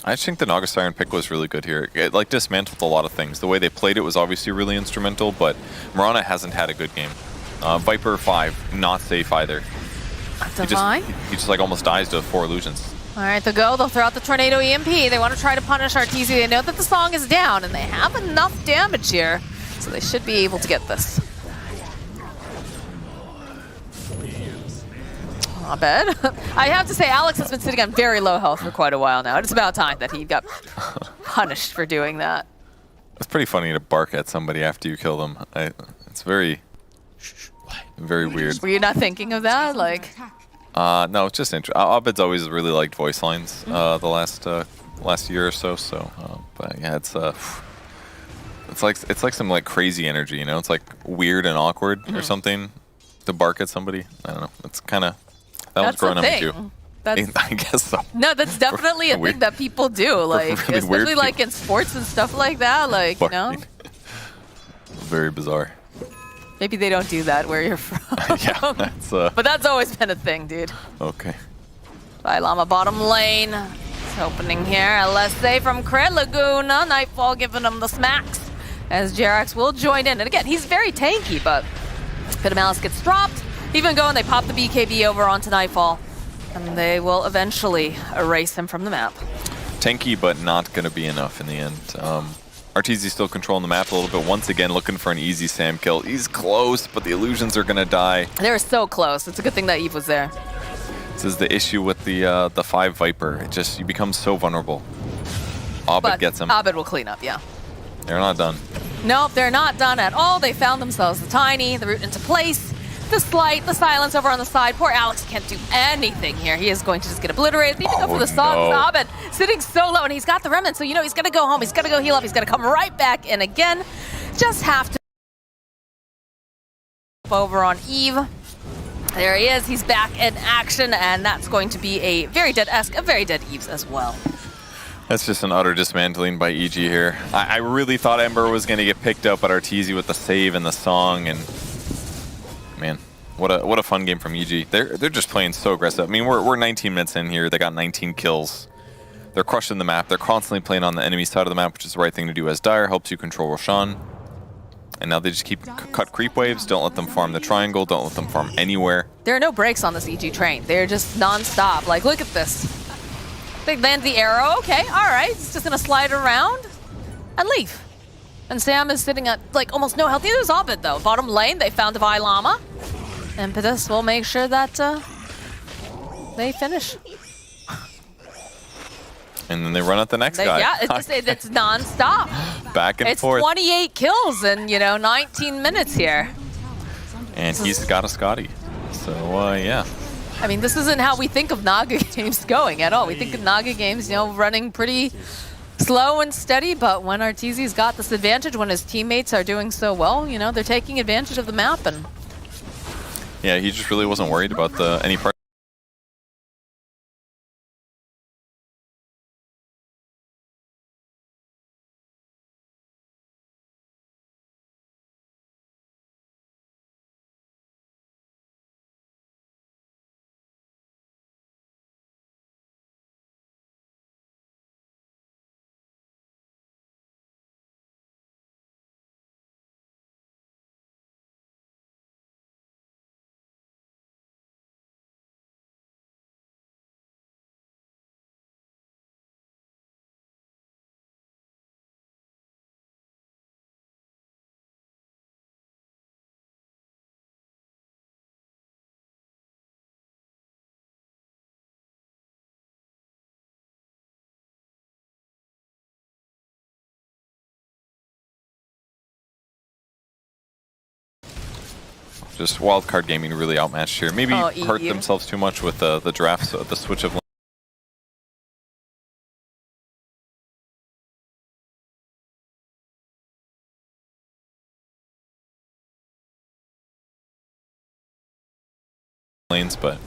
I just think the Naga Siren pick was really good here. It like dismantled a lot of things. The way they played it was obviously really instrumental, but Mirana hasn't had a good game. Viper 5, not safe either. Divine? He just like almost dies to 4 illusions. All right, they'll go. They'll throw out the Tornado EMP. They want to try to punish Arteezy. They know that the song is down, and they have enough damage here, so they should be able to get this. Not bad. I have to say, Alex has been sitting on very low health for quite a while now. It's about time that he got punished for doing that. It's pretty funny to bark at somebody after you kill them. It's very weird. Were you not thinking of that? Like, no, it's just interesting. Abed's always really liked voice lines the last year or so. But yeah, it's like some like crazy energy, you know? It's like weird and awkward or something to bark at somebody. I don't know. It's kind of that was growing up with you. I guess so. No, that's definitely a thing that people do, like really especially like in sports and stuff like that. Like, you know, very bizarre. Maybe they don't do that where you're from. Yeah, that's but that's always been a thing, dude. Okay. By Llama bottom lane. It's opening here. LSA from Crit Laguna. Nightfall giving him the smacks. As Jerax will join in. And again, he's very tanky, but Pitamalis gets dropped. Even going, they pop the BKB over onto Nightfall. And they will eventually erase him from the map. Tanky, but not going to be enough in the end. Arteezy still controlling the map a little bit. Once again, looking for an easy Sam kill. He's close, but the illusions are going to die. They're so close. It's a good thing that Eve was there. This is the issue with the 5 Viper. It just, you become so vulnerable. Abed gets him. Abed will clean up, yeah. They're not done. Nope, they're not done at all. They found themselves the Tiny, the root into place. The Slight, the silence over on the side. Poor Alex can't do anything here. He is going to just get obliterated. They even go for the songs. No. Abed sitting so low, and he's got the remnant, so you know he's going to go home. He's going to go heal up. He's going to come right back in again. Just have to over on Eve. There he is. He's back in action, and that's going to be a very dead Esk, a very dead Eves as well. That's just an utter dismantling by EG here. I really thought Ember was going to get picked up at Arteezy with the save and the song, and man, what a fun game from EG. They're just playing so aggressive. I mean, we're 19 minutes in here. They got 19 kills. They're crushing the map. They're constantly playing on the enemy side of the map, which is the right thing to do as Dire. Helps you control Roshan. And now they just keep cut creep waves. Don't let them farm the triangle. Don't let them farm anywhere. There are no breaks on this EG train. They're just non-stop. Like, look at this. They land the arrow. Okay, all right. It's just going to slide around and leave. And Sam is sitting at, like, almost no health. Neither is Abed, though. Bottom lane, they found Divine Llama. Impetus will make sure that they finish. And then they run at the next guy. Yeah, it's non-stop. Back and forth. It's 28 kills in, 19 minutes here. And he's got a Scotty. So, yeah. I mean, this isn't how we think of Naga games going at all. We think of Naga games, running pretty slow and steady, but when Arteezy's got this advantage, when his teammates are doing so well, they're taking advantage of the map. And yeah, he just really wasn't worried about any part. just Wildcard Gaming really outmatched here. Maybe Oh, hurt EU. themselves too much with the drafts, the switch of lanes, but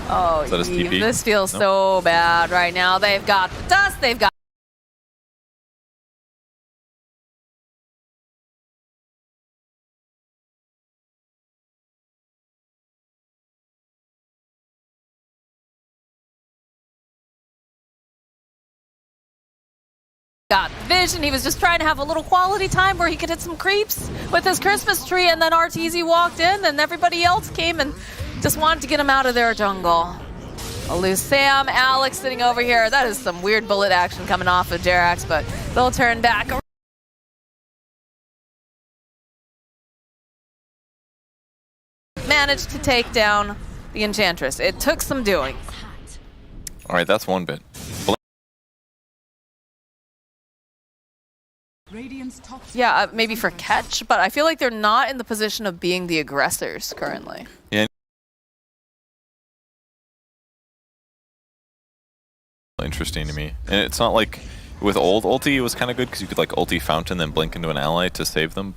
Oh, Is that his Eve, TP? this feels No. so bad right now. They've got the dust, they've got vision. He was just trying to have a little quality time where he could hit some creeps with his Christmas tree, and then RTZ walked in and everybody else came and just wanted to get him out of their jungle. I'll lose Sam, Alex sitting over here. That is some weird bullet action coming off of Jerax, but they'll turn back. Managed to take down the Enchantress. It took some doing. all right, that's one bit. Yeah, maybe for catch, but I feel like they're not in the position of being the aggressors currently. Yeah. Interesting to me. And it's not like with old ulti, it was kind of good because you could like ulti fountain, then blink into an ally to save them.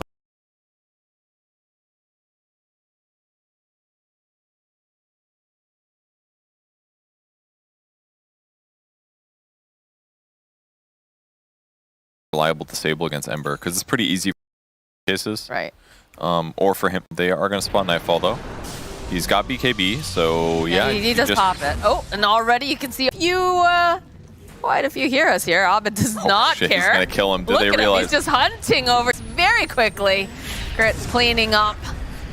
Reliable disable against Ember because it's pretty easy cases. Right. Or for him, they are going to spot Nightfall though. He's got BKB, so yeah. And he does pop it. Oh, and already you can see quite a few heroes here. Abed does not Shit, care. he's going to kill him. Did Look they at realize? him. He's just hunting over very quickly. Grit's cleaning up.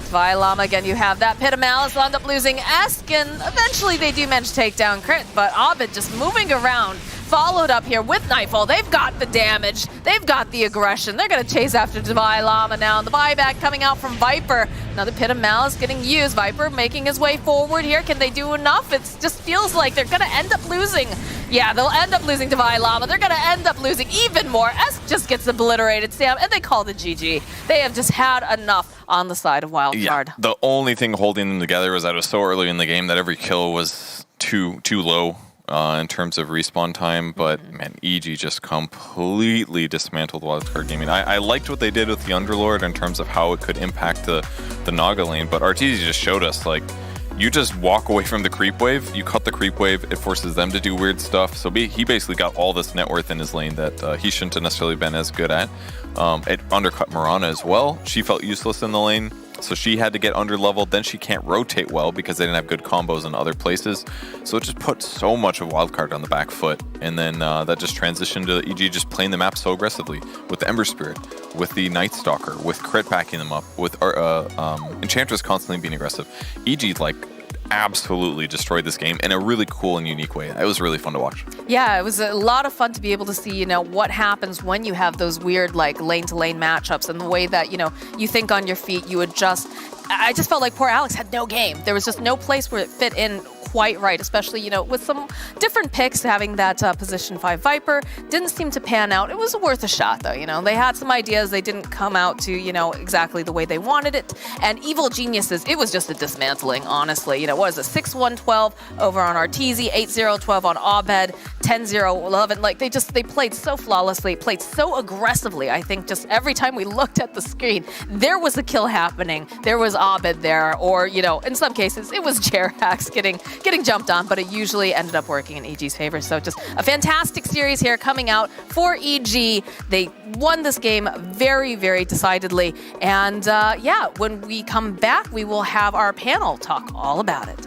Vilama, again, you have that Pit of Malice. They'll end up losing Esk, and eventually they do manage to take down Crit, but Abed just moving around, followed up here with Nightfall. They've got the damage. They've got the aggression. They're going to chase after Vilama now. And the buyback coming out from Viper. Another Pit of Malice getting used. Viper making his way forward here. Can they do enough? It just feels like they're going to end up losing. Yeah, they'll end up losing to Vilama. They're going to end up losing even more. Esk just gets obliterated, Sam, and they call the GG. They have just had enough on the side of Wildcard. Yeah, the only thing holding them together was that it was so early in the game that every kill was too low in terms of respawn time. But man, EG just completely dismantled Wildcard Gaming. I liked what they did with the Underlord in terms of how it could impact the Naga lane, but RTZ just showed us like you just walk away from the creep wave, you cut the creep wave, it forces them to do weird stuff. So he basically got all this net worth in his lane that he shouldn't have necessarily been as good at. It undercut Mirana as well. She felt useless in the lane, so she had to get under leveled. Then she can't rotate well because they didn't have good combos in other places. So it just put so much of Wildcard on the back foot. And then that just transitioned to EG just playing the map so aggressively with the Ember Spirit, with the Night Stalker, with Crit backing them up, with Enchantress constantly being aggressive. EG like absolutely destroyed this game in a really cool and unique way. It was really fun to watch. Yeah, it was a lot of fun to be able to see, what happens when you have those weird like lane-to-lane matchups and the way that, you think on your feet, you adjust. I just felt like poor Alex had no game. There was just no place where it fit in quite right, especially, with some different picks, having that position 5 Viper didn't seem to pan out. It was worth a shot though, they had some ideas, they didn't come out to, exactly the way they wanted it. And Evil Geniuses, it was just a dismantling, honestly. What was it, 6-1-12 over on RTZ, 8-0-12 on Abed, 10-0-11. Like they played so flawlessly, played so aggressively. I think just every time we looked at the screen, there was a kill happening. There was Abed there, or, in some cases, it was Jerax getting jumped on, but it usually ended up working in EG's favor. So just a fantastic series here coming out for EG. They won this game very, very decidedly. And yeah, when we come back, we will have our panel talk all about it.